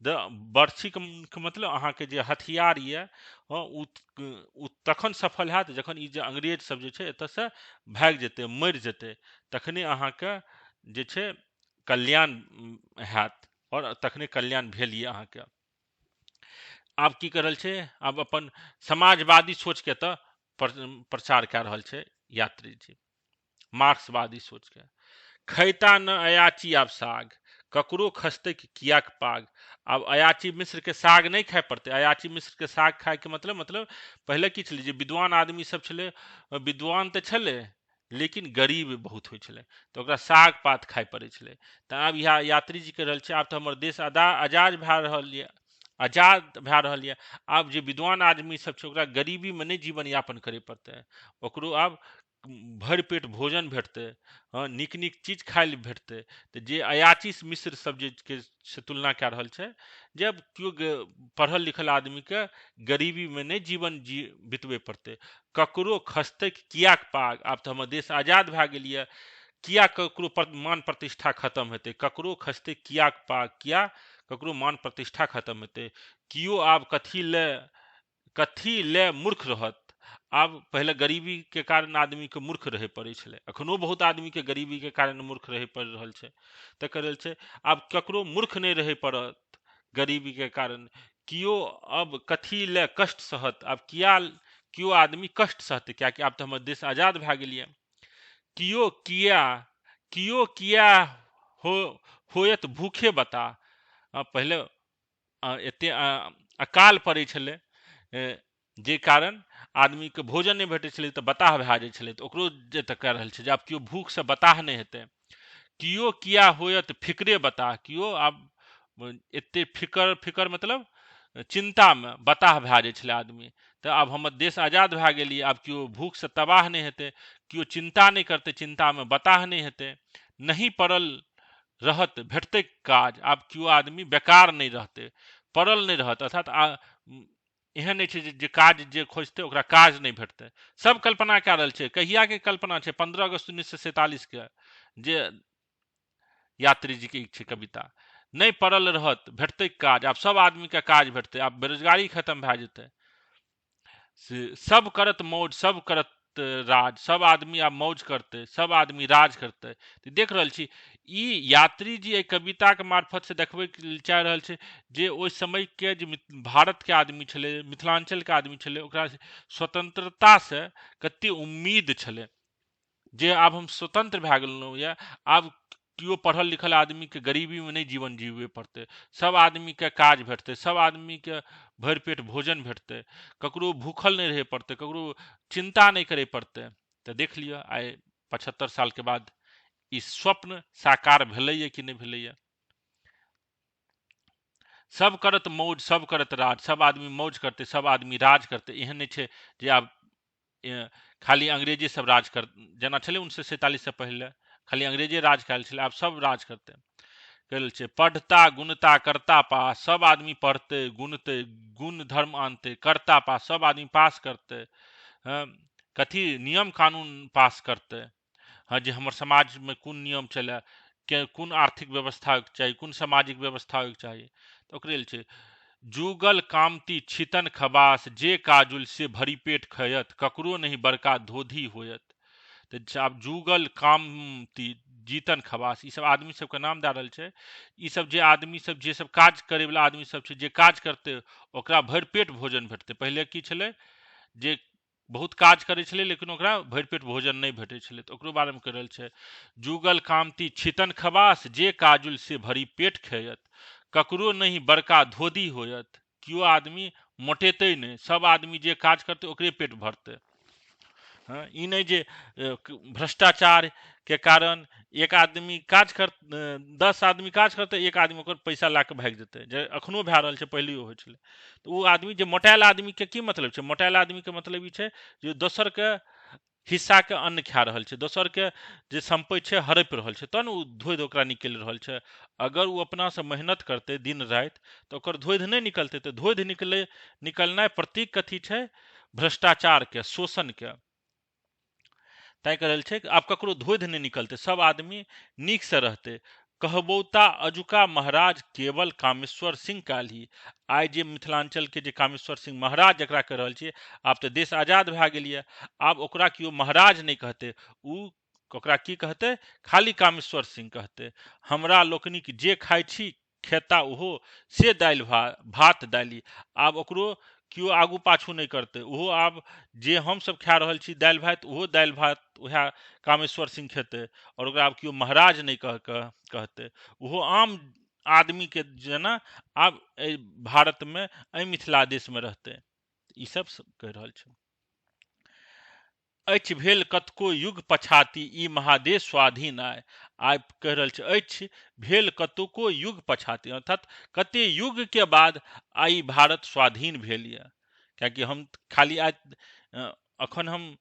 बरछी के मतलब अहाँके जे हथियार ये उ तखन सफल हैत जखन ई जे अंग्रेज सब जे छै एतऽ से भागि जेतै, मरि जेतै, तखने अहाँके जे छै कल्याण हैत और तखने कल्याण भेल ये अहाँके। आब की कर रहल छै, आब अपन समाजवादी सोच के तऽ प्रचार कए रहल छै यात्री जी, मार्क्सवादी सोच के। खैता न अयाची आब साग, ककरो खसते कियाक पाग। आब अयाची मिश्र के साग नहीं खाए पड़ते। अयाची मिश्र के साग खाए के मतलब पहले की छलै, जे विद्वान आदमी सब छलै, विद्वान तऽ छलै लेकिन गरीब बहुत होइ छलै, तऽ ओकरा साग पात खाए पड़ै छलै। तऽ आब यहाँ यात्री जी कहि रहल छै, आब तऽ हमर देश आजाद भए रहल यऽ, आजाद भए रहल यऽ। आब जे विद्वान आदमी सब छै ओकरा गरीबीमे नहीं जीवन यापन करे पड़तै, ओकरो आब भरि पेट भोजन भेटतै, हाँ नीक नीक चीज खाय ले भेटतै। तऽ जे अयाची मिश्र सब जे के से तुलना कए रहल छै, जब केओ पढ़ल लिखल आदमी के गरीबी में नहीं जीवन बितबे पड़तै, ककरो खसतै कियाक पाग। आब तऽ हमर देश आजाद भए गेल यऽ, किया ककरो मान प्रतिष्ठा खत्म हेतै, ककरो खसतै कियाक पाग, किया ककरो मान प्रतिष्ठा खत्म हेतै। कियो आब कथी ले मूर्ख रहत। आब पहले गरीबी के कारण आदमी के मूर्ख रहे पड़े छलै, अखनो बहुत आदमी के गरीबी के कारण मूर्ख रहे पड़ रहल छै। तऽ कह रहल छै आब ककरो मूर्ख नहीं रहे पड़त गरीबी के कारण। कियो अब कथी ले कष्ट सहत, आब कियो आदमी कष्ट सहते, क्या कि आब तो हमर देश आजाद भए गेल यऽ। कियो किया होयत भूखे बता। पहले एते अकाल पड़ै छलै, जे कारण आदमी के भोजन नहीं भेटै छलै, तऽ बताह भए जाइ छलै। तऽ ओकरो जे तऽ कह रहल छै जे आब केओ भूख से बताह नहीं हेतै। कियो किया होयत फिक्रे बता, कियो आब एते फिकर मतलब चिंता में बताह भए जाइ छलै आदमी। तऽ आब हमर देश आजाद भए गेल यऽ, आब केओ भूख से तबाह नहीं हेतै, केओ चिंता नहीं करते, चिंता में बताह नहीं हेतै। नहीं पड़ल रहत भेटतै काज, आब केओ आदमी बेकार नहीं रहतै, पड़ल नहीं रहत। अर्थात एहन नहीं छै जे काज जे खोजतै ओकरा काज नहीं भेटतै। सब कल्पना कए रहल छै, कहिया के कल्पना छै, 15 अगस्त 1947 के, जे यात्री जी के छै कविता। नहीं पड़ल रहत भेटतै काज, आब सब आदमी के काज भेटतै, आब बेरोजगारी खत्म भए जेतै। सब करत मौज, सब करत राज, सब आदमी आब मौज करते, सब आदमी राज करते। तो देख रहल छी ई यात्री जी कविता के मार्फत से देखबे चाह रहल छै जे ओहि समय के जे भारत के आदमी छलै, मिथिलांचल के आदमी छलै, ओकरा स्वतंत्रता से कते उम्मीद छलै, जे आब हम स्वतंत्र भए गेलहुँ यऽ। आब केओ पढ़ल लिखल आदमी के गरीबी में नहीं जीवन जीवे पड़ते, सब आदमी के काज भेटते, सब आदमी के भरि पेट भोजन भेटते, ककरो भूखल नहीं रहे पड़ते, ककरो चिंता नहीं करे पड़ते। तो देख लिया आइ 75 साल के बाद ई स्वप्न साकार भेलैया कि नहीं भेलैया। सब करत मौज, सब करत राज, सब आदमी मौज करते, सब आदमी राज करते। एहन नहीं छै जे आब खाली अंग्रेजी सब राज कर, जेना छलै 1947 से पहले खाली अंग्रेजे राज कयल छलै, आब सब राज करते। कहल छै पढ़ता गुणता करता पास, सब आदमी पढ़ते गुणते, गुण धर्म आनते, करता पास, सब आदमी पास करते। कथी नियम कानून पास करते, हाँ जे हमर समाज में कोन नियम चले, कोन आर्थिक व्यवस्था चाहिए, कोन सामाजिक व्यवस्था होइके चाहिए। तो ओकरे छै जुगल कामती छितन खबास, जे काजुल से भरी पेट खयत, ककरो नहीं बड़का धोधी होयत। तो आब जुगल कामती जीतन खबास, ई सब आदमी सबके नाम दे रहल छै। ई सब जे आदमी सब, जे सब काज करे वाला आदमी सब छै, जे काज करते ओकरा भरि पेट भोजन भेटते। पहले की छलै जे बहुत काज करे छलै लेकिन ओकरा भरि पेट भोजन नहीं भेटे छलै, तो ओकरो बारे में कह रहल छै जुगल कामती छितन खबास, जे काजुल से भरी पेट खयत, ककरो नहीं बड़का धोधी होयत। कियो आदमी मोटेतै नहीं, सब आदमी जे काज करते ओकरे पेट भरते। हाँ ई नहीं जे भ्रष्टाचार के कारण एक आदमी काज कर 10 आदमी काज करते, एक आदमी ओकर पैसा ला के भाग जेतै, जे अखनो भए रहल छै, पहिलेओ होइ छलै। तो वो आदमी जे मोटायल आदमी के की मतलब छै, मोटायल आदमी के मतलब ई छै जे दोसर के हिस्सा के अन्न खा रहल छै, दोसर के जे संपत्ति छै हड़प रहल छै, तब ने धोइध ओकरा निकलि रहल छै। अगर वो अपना से मेहनत करते दिन राति तो ओकर धोइध नहीं निकलते। तो धोइध निकलनाइ प्रतीक कथी छै, भ्रष्टाचार के, शोषण के। तय कह रहल छै कि आब ककरो धोइध नहीं निकलते, सब आदमी नीक से रहते। कहबौता अजुका महाराज केवल कामेश्वर सिंह काल्ही। आइ जे मिथिलांचल के जे कामेश्वर सिंह महाराज जकरा कह रहल छियै, आब तऽ देश आजाद भए गेल यऽ, आब ओकरा केओ महाराज नहीं कहते। उ ओकरा की कहते, खाली कामेश्वर सिंह कहते। हमरा लोकनिक जे खाइ छी खेता ओहो से दालि भात दालि। आब ओकरो केओ आगू पाछू नहीं करते, ओहो आब जे हम सब खा रहल छी दालि भात, ओहो दालि भात वएह कामेश्वर सिंह खेते। और ओकरा आब केओ महाराज नहीं कहते, ओहो आम आदमी के जेना आब भारत में मिथिला देश में रहते। ई सब कह रहल छै। अछि भेल कतको युग पछाती, ई महादेश स्वाधीन आइ कह रहल छै। अछि भेल कतको युग पछाती, अर्थात कते युग के बाद आई भारत स्वाधीन भेल यऽ। कियाकि हम खाली आज अखन हम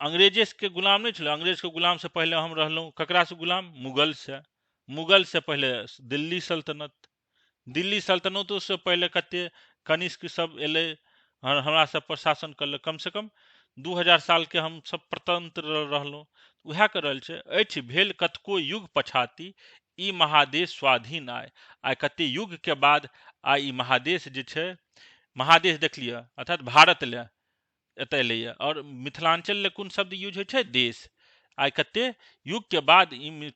अंग्रेजे के गुलाम नहीं छल। अंग्रेज के गुलाम से पहले हम रहलहुँ ककरा से गुलाम, मुगल से पहले दिल्ली सल्तनत, दिल्ली सल्तनतों से पहले कते कनिष्क सब एले हमरा सब पर शासन करल। कम से कम 2000 साल के हम सब प्रतंत्र रहलहुँ। वएह कर रहल छै। अछि भेल कतको युग पछाती, ई महादेश स्वाधीन आइ कते युग के बाद आई ई महादेश जे छै, महादेश देख लिया अर्थात भारत ले एतऽ एलैए। और मिथिलांचल ले कोन शब्द यूज होइ छै, देश। आई कते युग के बाद ई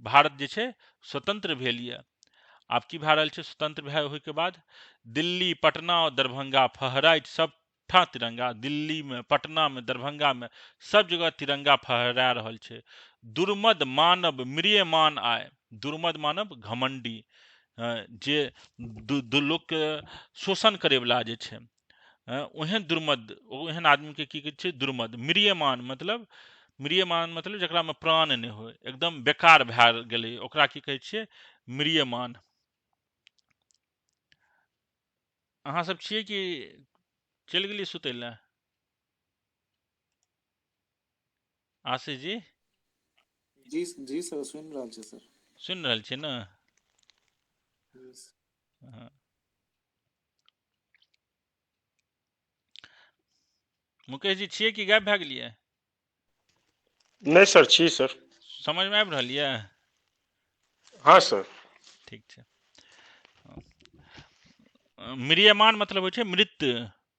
भारत जे छै स्वतंत्र भेल यऽ। आब की भए रहल छै स्वतंत्र भए होइके बाद, दिल्ली पटना और दरभंगा फहराइत सब ठा तिरंगा। दिल्ली में, पटना में, दरभंगा में सब जगह तिरंगा फहरा रहल छै। दुर्मद मानव म्रियमान आय, दुर्मद मानव घमंडी, जे लोक के शोषण करे वाला जे छै, ओहन दुर्मद, ओहन आदमी के की कहै छै दुर्मद। म्रियमान मतलब जकरा में प्राण नहीं हो, एकदम बेकार भए गेलै, ओकरा की कहै छियै म्रियमान। अहाँ सब छियै कि चलि गेलियै सुतै लए? आशीष जी जी जी सर, सुन रहल छै सर। सुनि रहल छियै ने? Yes. हाँ। मुकेश जी छियै कि गायब भए गेलियै? नहीं सर, छी सर। समझ में आबि रहल यऽ? हाँ सर। ठीक छै। म्रियमान मतलब होइ छै मृत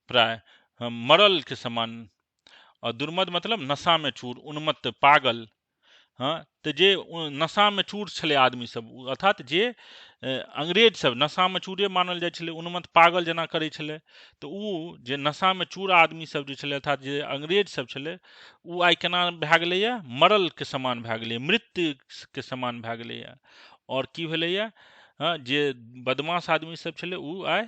प्राय, मरल के समान। और दुर्मद मतलब नशा में चूर, उन्मत्त, पागल। हाँ, तो जे नशा में चूर छले आदमी सब, अर्थात जे अंग्रेज सब नशा में चूरे मानल जाइ छलै, उन्मत्त पागल जेना करै छलै। तो उ जे नशा में चूर आदमी सब जे छलै, अर्थात जे अंग्रेज सब छलै, उ आई केना भए गेलैए, मरल के समान भए गेलै, मृत्यु के समान भए गेलैए। और की भेलैए, जे बदमाश आदमी सब छलै उ आई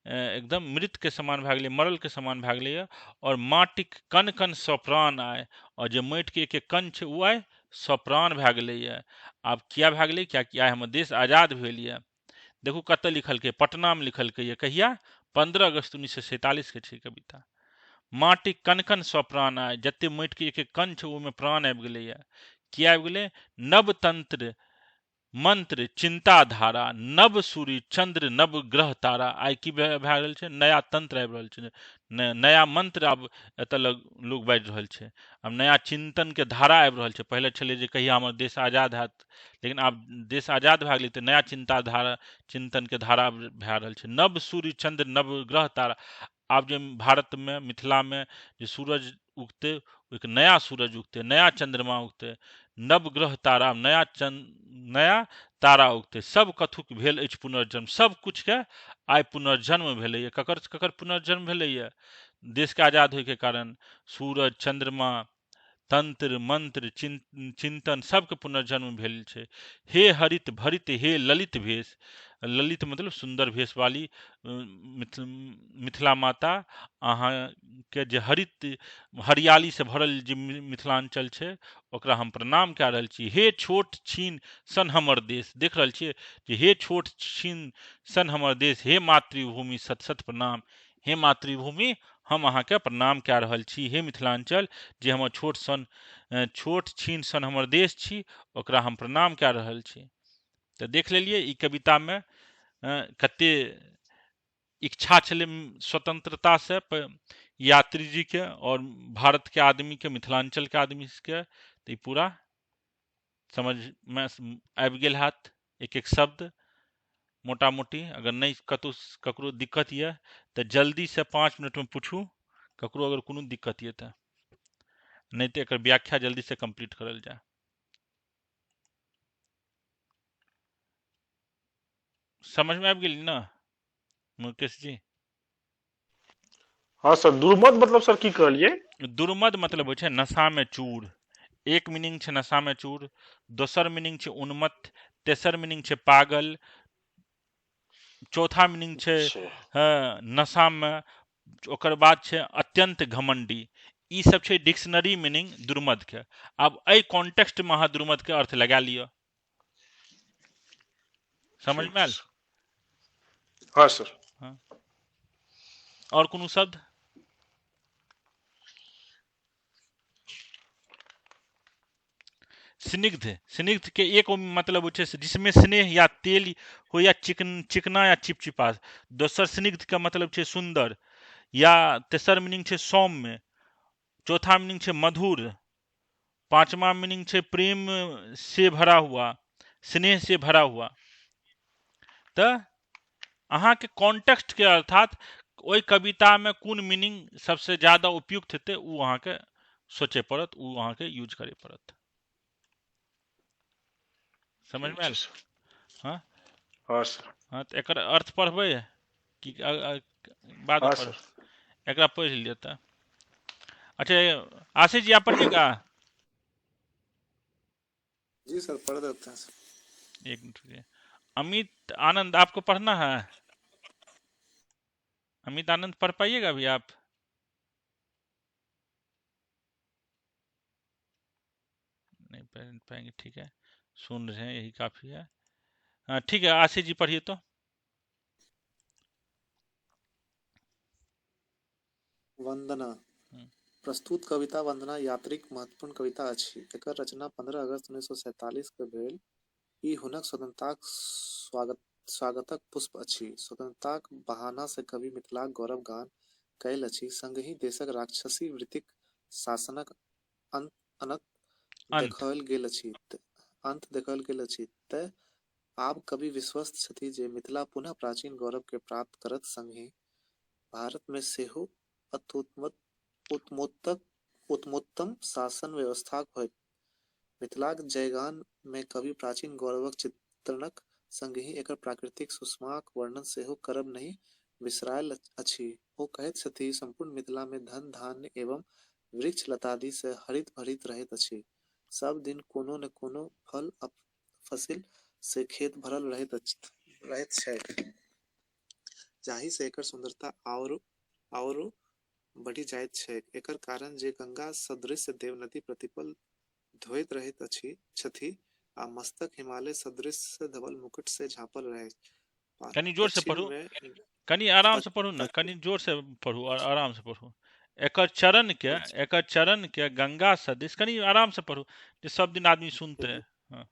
एकदम मृत के समान भए गेलै, मरल के समान भए गेलैए। और माटिक कन कन सप्राण आय, और जे माटि के एक कण छै उ आय सप्राण भए गेलैए। आब किया भए गेलै? कियाकि आइ हमर देश आजाद भेल यऽ। देखू कतऽ लिखलकै, पटना में लिखलकै यऽ, कहिया? 15 अगस्त 1947 के छै कविता। माटिक कन कन सप्राण आय, जते माटि के एक कण छै ओहिमे प्राण आबि गेलैए। किया आबि गेलै? नव तंत्र मंत्र चिंताधारा, नव सूर्य चंद्र नव ग्रह तारा। आई की भए रहल छै? नया तंत्र आबि रहल छै, नया मंत्र आब एतऽ लोग बाजि रहल छै। अब नया चिंतन के धारा आबि रहल छै। पहले छलै जे कहिया हमर देश आजाद हैत, लेकिन आब देश आजाद भए गेलै तऽ नया चिंताधारा, चिंतन के धारा भए रहल छै। नव सूर्य चंद्र नव ग्रह तारा। आब जे भारत में, मिथिला में जे सूरज उगते, एक नया सूरज उगते, नया चंद्रमा उगते, नव ग्रह तारा, नया तारा उगते। सब कथुक भेल अछि पुनर्जन्म, सब कुछ के आइ पुनर्जन्म भेलैए। ककर ककर पुनर्जन्म भेलैए? देश के आजाद होय के कारण सूरज, चंद्रमा, तंत्र मंत्र चिंतन सबके पुनर्जन्म भेल छै। हे हरित भरित हे ललित भेष, ललित मतलब सुंदर भेष वाली मिथिला माता। अहाँ के जे हरित हरियाली से भरल जे मिथिलांचल छै, ओकरा हम प्रणाम कए रहल छी। हे छोट छीन सन हमर देश, देख रहल छियै जे हे छोट छीन सन हमर देश, हे मातृभूमि सत सत प्रणाम। हे मातृभूमि, हम अहाँके प्रणाम कए रहल छी। हे मिथिलांचल, जे हमर छोट छीन सन हमर देश छी, ओकरा हम प्रणाम कए रहल छी। तऽ देख लेलियै ई कविता में कते इच्छा छलै स्वतंत्रता से यात्री जी के और भारत के आदमी के, मिथिलांचल के आदमी के। तो पूरा समझ में आबि गेल हैत एक एक शब्द मोटा मोटी। अगर नहीं ककरो दिक्कत ये तो जल्दी से 5 मिनट में पूछू, ककरो अगर कोनो दिक्कत ये तो। नहीं तो एकर व्याख्या जल्दी से कंप्लीट करल जाए। समझ में आबि गेल ना मुकेश जी? हाँ सर, दुर्मत मतलब सर की कहलिए? दुर्मद मतलब होइ छै नशा में चूर। एक मीनिंग छै नशा में चूर, दोसर मीनिंग छै उन्मत्त, तेसर मीनिंग छै पागल, चौथा मीनिंग छै अच्छा नशा में, ओकर बाद छै अत्यंत घमंडी। ई सब छै डिक्शनरी मीनिंग दुर्मद के। आब एहि कॉन्टेक्स्ट में अहाँ दुर्मद के अर्थ लगा लियो। समझ ठीक में आयल? सर। हाँ सर। हाँ। और कोनो शब्द? स्निग्ध, स्निग्ध के एक मतलब होइ छै जिसमें स्नेह या तेल हो या चिकना या चिपचिपा। दोसर स्निग्ध का मतलब छै सुंदर, या तेसर मीनिंग छै सौम्य, चौथा मीनिंग छै मधुर, पांचवा मीनिंग छै प्रेम से भरा हुआ, स्नेह से भरा हुआ। तो अहाँ के कॉन्टेक्स्ट के अर्थात ओई कविता में कोन मीनिंग सबसे ज्यादा उपयुक्त हेतै उ अहाँ के सोचे पड़त, उ अहाँ के यूज करे पड़त। समझ में ठीक आयल? छै सर। हाँ हाँ सर। हाँ। तो एकर अर्थ पढ़बै कि बाद में हाँ पढ़? सर। एकरा पढ़ लिया था। अच्छा आशीष जी आप पढ़िएगा। जी सर, पढ़ देते हैं सर। एक मिनट रुकिए। अमित आनंद आपको पढ़ना है? अमित आनंद पढ़ पाइएगा अभी आप? नहीं पढ़ पाएंगे, ठीक है, सुन रहे हैं यही काफी है। हाँ ठीक है, आशीष जी पढ़िए तो। वंदना। हम्म, प्रस्तुत कविता वंदना यात्रिक महत्वपूर्ण कविता अछि। एकर रचना 15 अगस्त 1947 के भेल। ई हुनक स्वतंत्रताक स्वागतक पुष्प अछि। स्वतंत्रताक बहाना से कवि मिथिलाक गौरव गान कयल अछि, संगहि देशक राक्षसी वृत्तिक शासनक अंत अनक अंत। देखाओल गेल अछि। तें आब कवि विश्वस्त छथि जे मिथिला पुनः प्राचीन गौरव के प्राप्त करत, संगहि भारत में सेहो उत्तमोत्तम शासन व्यवस्था होयत। मिथिलाक जयगान में कवि प्राचीन गौरवक चित्रणक संगहि एकर प्राकृतिक सुषमाक वर्णन सेहो करब नहीं बिसरायल अछि। ओ कहैत छथि, संपूर्ण मिथिला में धन धान्य एवं वृक्ष लतादि से हरित भरित रहैत अछि। सब दिन कोनो न कोनो फल फसिल से खेत भरल रहैत छै, जाहि से एकर सुंदरता और बढ़ि जाइत छै। एकर कारण जे गंगा सदृश देवनदी प्रतिपल धोइत रहैत छथि आ मस्तक हिमालय सदृश धवल मुकुट से झाँपल रहे। कनी जोर से पश्चिम पढ़ू, में कनी आराम से पढ़ू ना, कनी जोर से पढ़ू और आराम से पढ़ू। एकर चरण के गंगा सदिश, कनी आराम से पढ़ू जे सब दिन आदमी सुनते हैं। हाँ।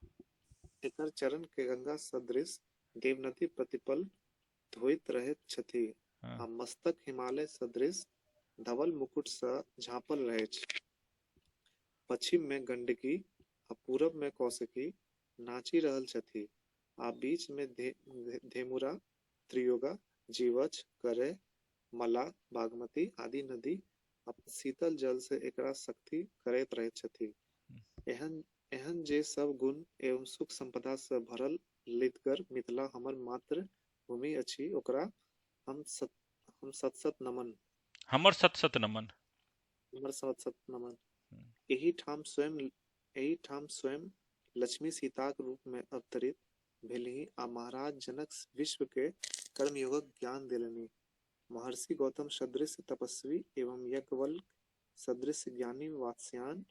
एकर चरण के गंगा सदृश देवनदी प्रतिपल धोइत रहैत छथि हाँ। आ मस्तक हिमालय सदृश धवल मुकुट सँ झाँपल रहैछ। पश्चिम में गंडकी आ पूरब में कौशिकी नाचि रहल छथि आ बीच में धेमुरा, त्रियोगा, जीवछ, करे, मला, बागमती आदि नदी अपन शीतल जल से एकरा शक्ति करैत रहैत छथि। एहन जे सब गुण एवं सुख संपदा से भरल लिदगर मिथिला हमर मातृ भूमि अछि, ओकरा हम सत सत नमन। हमर सत सत नमन। हमर सत सत नमन। एही ठाम स्वयं लक्ष्मी सीताक रूप में अवतरित भेलीह आ महाराज जनक विश्व के कर्मयोगक ज्ञान देलनि। महर्षि गौतम सदृश तपस्वी एवं यज्ञवल्क्य सदृश ज्ञानी वात्स्यायन,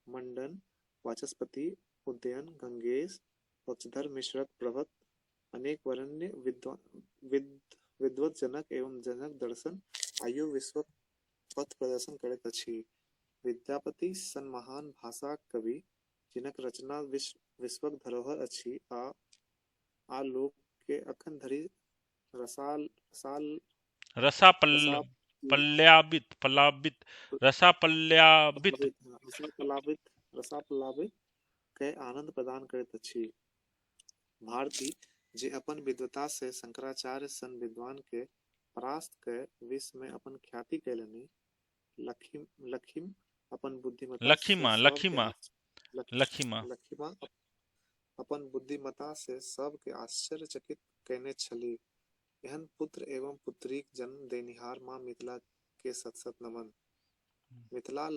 मंडन, वाचस्पति, उदयन, गंगेश, पक्षधर मिश्रक प्रभृत अनेक वरेण्य विद्वत जनक एवं जनक दर्शन आयु विश्व पथ प्रदर्शन करैत अछि। विद्यापति सन महान भाषा कवि जिनक रचना विश्वक धरोहर अछि आ लोक के अखन धरि रसाल रसा रसा पल्लावित पल्लावित रसा पल्लावित। रसाप्लावित के आनंद प्रदान करैत अछि। भारती जे अपन विद्वता से शंकराचार्य सन विद्वान के परास्त के विश्व में अपन ख्याति कैलनी। लखिम अपन बुद्धिमता लखी से माँ सबके लखी माँ लक्ष्मा अपन बुद्धिमता से सबके आश्चर्यचकित कयने छलीह। एहन पुत्र एवं पुत्रीक जन्म देनिहार माँ मिथिला के सत सत नमन। मिथिला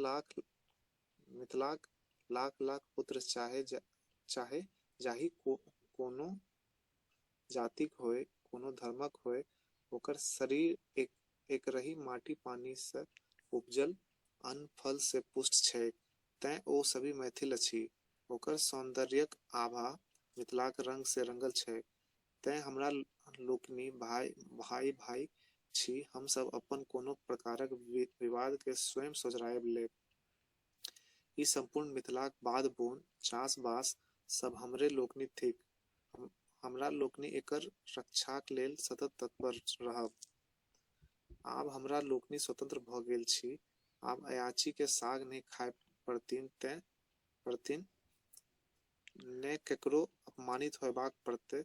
मिथिलाक लाख लाख पुत्र चाहे जाहि कोनो जातिक होय, कोनो धर्मक होय, ओकर शरीर एकरही माटी पानी से उपजल अन्न फल से पुष्ट छैक, तें ओ सभी मैथिल अछि। ओकर सौंदर्यक आभा मिथिलाक रंग से रंगल छैक, तें हमरा लोकनि भाई भाई छी। हम सब अपन कोनो प्रकारक विवाद के स्वयं सोझरायब लेब। ई संपूर्ण मिथिलाक बाध बोन चास बास सब हमरे लोकनि थिक। हमरा लोकनि एकर रक्षाक लेल सतत तत्पर रहब। आब हमरा लोकनि स्वतंत्र भ गेल छी। आब अयाची के साग नहीं खाय पड़तीन, ने केकरो अपमानित होयबाक पड़तै।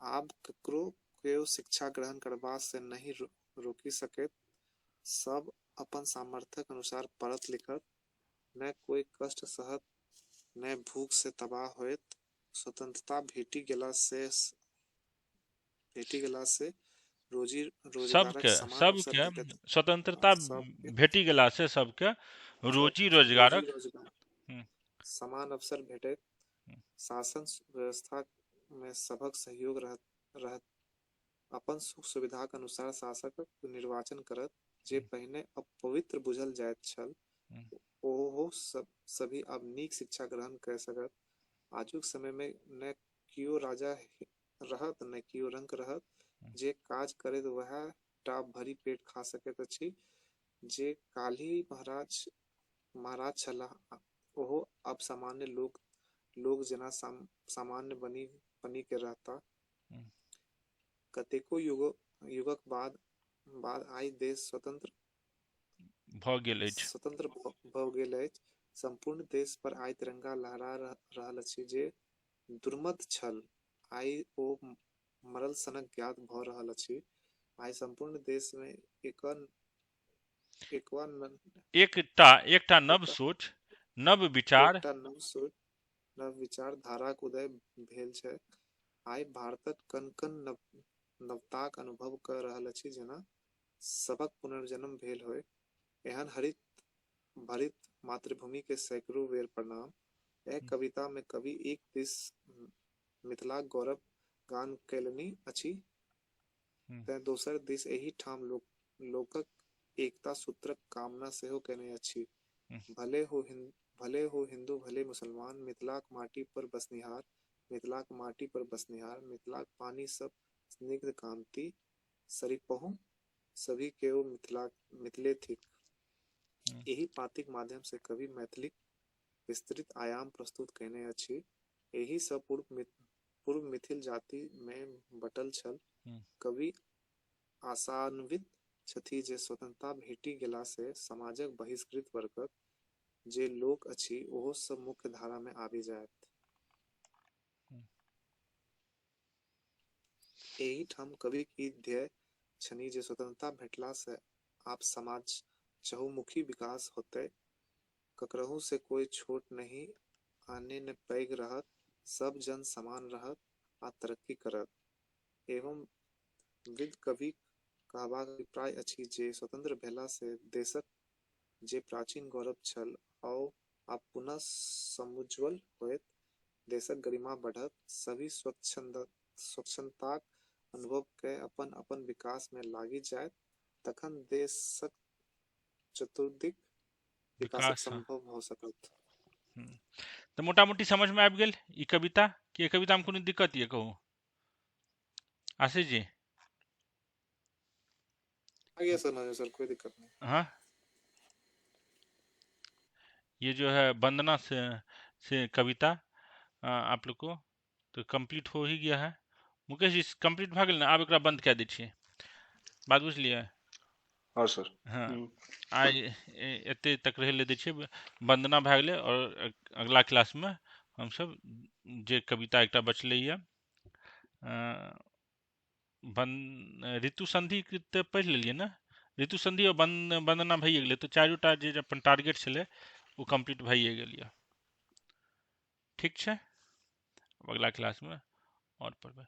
आब केकरो केओ शिक्षा ग्रहण करबा से नहीं रोकी सकैत। सब अपन सामर्थ्यक अनुसार पढ़त लिखत, न कोई कष्ट सहत, न भूख से तबाह होयत। स्वतंत्रता भेटी गेला से रोजी रोजगारक सबके समान अवसर सबके भेटत। स्वतंत्रता सबके भेटी गेला से सबके रोजी रोजी रोजगारक रोजगार हम्म, समान अवसर भेटत। शासन व्यवस्था में सबक सहयोग रहत। अपन सुख सुविधाक अनुसार शासकक निर्वाचन करत। जे पहिने अपवित्र बुझल जाइत छल, ओहो सभी अब नीक शिक्षा ग्रहण कर सकत। आजुक समय में न कियो राजा रहत, न कियो रंक रहत। जे काज करैत वह टा भरी पेट खा सकैत अछि। जे काल्हि महाराज छलाह, ओहो अब सामान्य लोग जेना सामान्य बनी के रहता। कतेको युगक बाद आई देश भऽ गेल अछि। स्वतंत्र भ गेल अछि। संपूर्ण देश पर आई तिरंगा लहरा रहल अछि, जे दुर्मत छल आई ओ मरल सनक ज्ञात भ रहल अछि। आई संपूर्ण देश में एकटा नव सोच, नव विचार, एकटा नव सोच, नव विचारधाराक उदय भेल छै। आई भारतक कण कण नवताक अनुभव कर रहल अछि, जेना सबक पुनर्जन्म भेल होय। एहन हरित भरित मातृभूमि के सैकड़ों बेर प्रणाम। यह कविता में कवि एक दिस मिथिला गौरव गान कैलनि अछि, ते दोसर दिस एही ठाम लोकक एकता सूत्रक कामना सेहो केने अछि। भले हो हिंदू भले मुसलमान, मिथिलाक माटी पर बसनिहार, मिथिलाक माटी पर बसनिहार, मिथिलाक पानी सब स्निग्ध कांति सरिपहु सभी केओ मिथिले थिक। एही पातिक माध्यम से कवि मैथिलीक विस्तृत आयाम प्रस्तुत कयने अछि। एही सँ पूर्व मिथिल जाति में बँटल छल। कवि आशान्वित छथि जे स्वतंत्रता भेटि गेला से समाजक बहिष्कृत वर्गक जे लोक अछि, ओहो सब मुख्य धारा में आबि जायत। एही ठाम कविक ई ध्येय छनि जे स्वतंत्रता भेटला से आप समाज चहुमुखी विकास होतै। ककरहु से कोई छोट नहीं, आने न पैघ रहत, सब जन समान रहत आ तरक्की करत। एवं विद कवि कहबाक अभिप्राय अछि जे स्वतंत्र भेला से देशक जे प्राचीन गौरव छल, ओ आब पुनः समुज्ज्वल होयत। देशक गरिमा बढ़त, सभी स्वच्छंदताक अनुभव के अपन अपन विकास में लागि जायत। तखन देशक चतुर्दिक विकासक विकास। संभव भ सकत। तो मोटा मोटी समझ में आबि गेल ई कविता कि ये कविता में कोनो दिक्कत ये कहू आशीष जी? आगे समझ सर, कोई दिक्कत नहीं। हाँ, ये जो है वंदना से कविता आप लोग को तो कंप्लीट हो ही गया है। मुकेश जी कंप्लीट भ गेल ना? आब एकरा बंद कऽ दै छियै। बात बुझलियै? हाँ सर। हाँ, आइ एते तक रहे ले दै छियै। वंदना भए गेलै और अगला क्लास में हमसब जे कविता एकटा बचलैया ऋतु संधि तऽ पढ़ि लेलियै ने? ऋतु संधि और वंदना भइए गेलै। तो चारोटा जे अपन टारगेट छलै वो कंप्लीट भइए गेल यऽ। ठीक छै, अब अगला क्लास में और पढ़बै।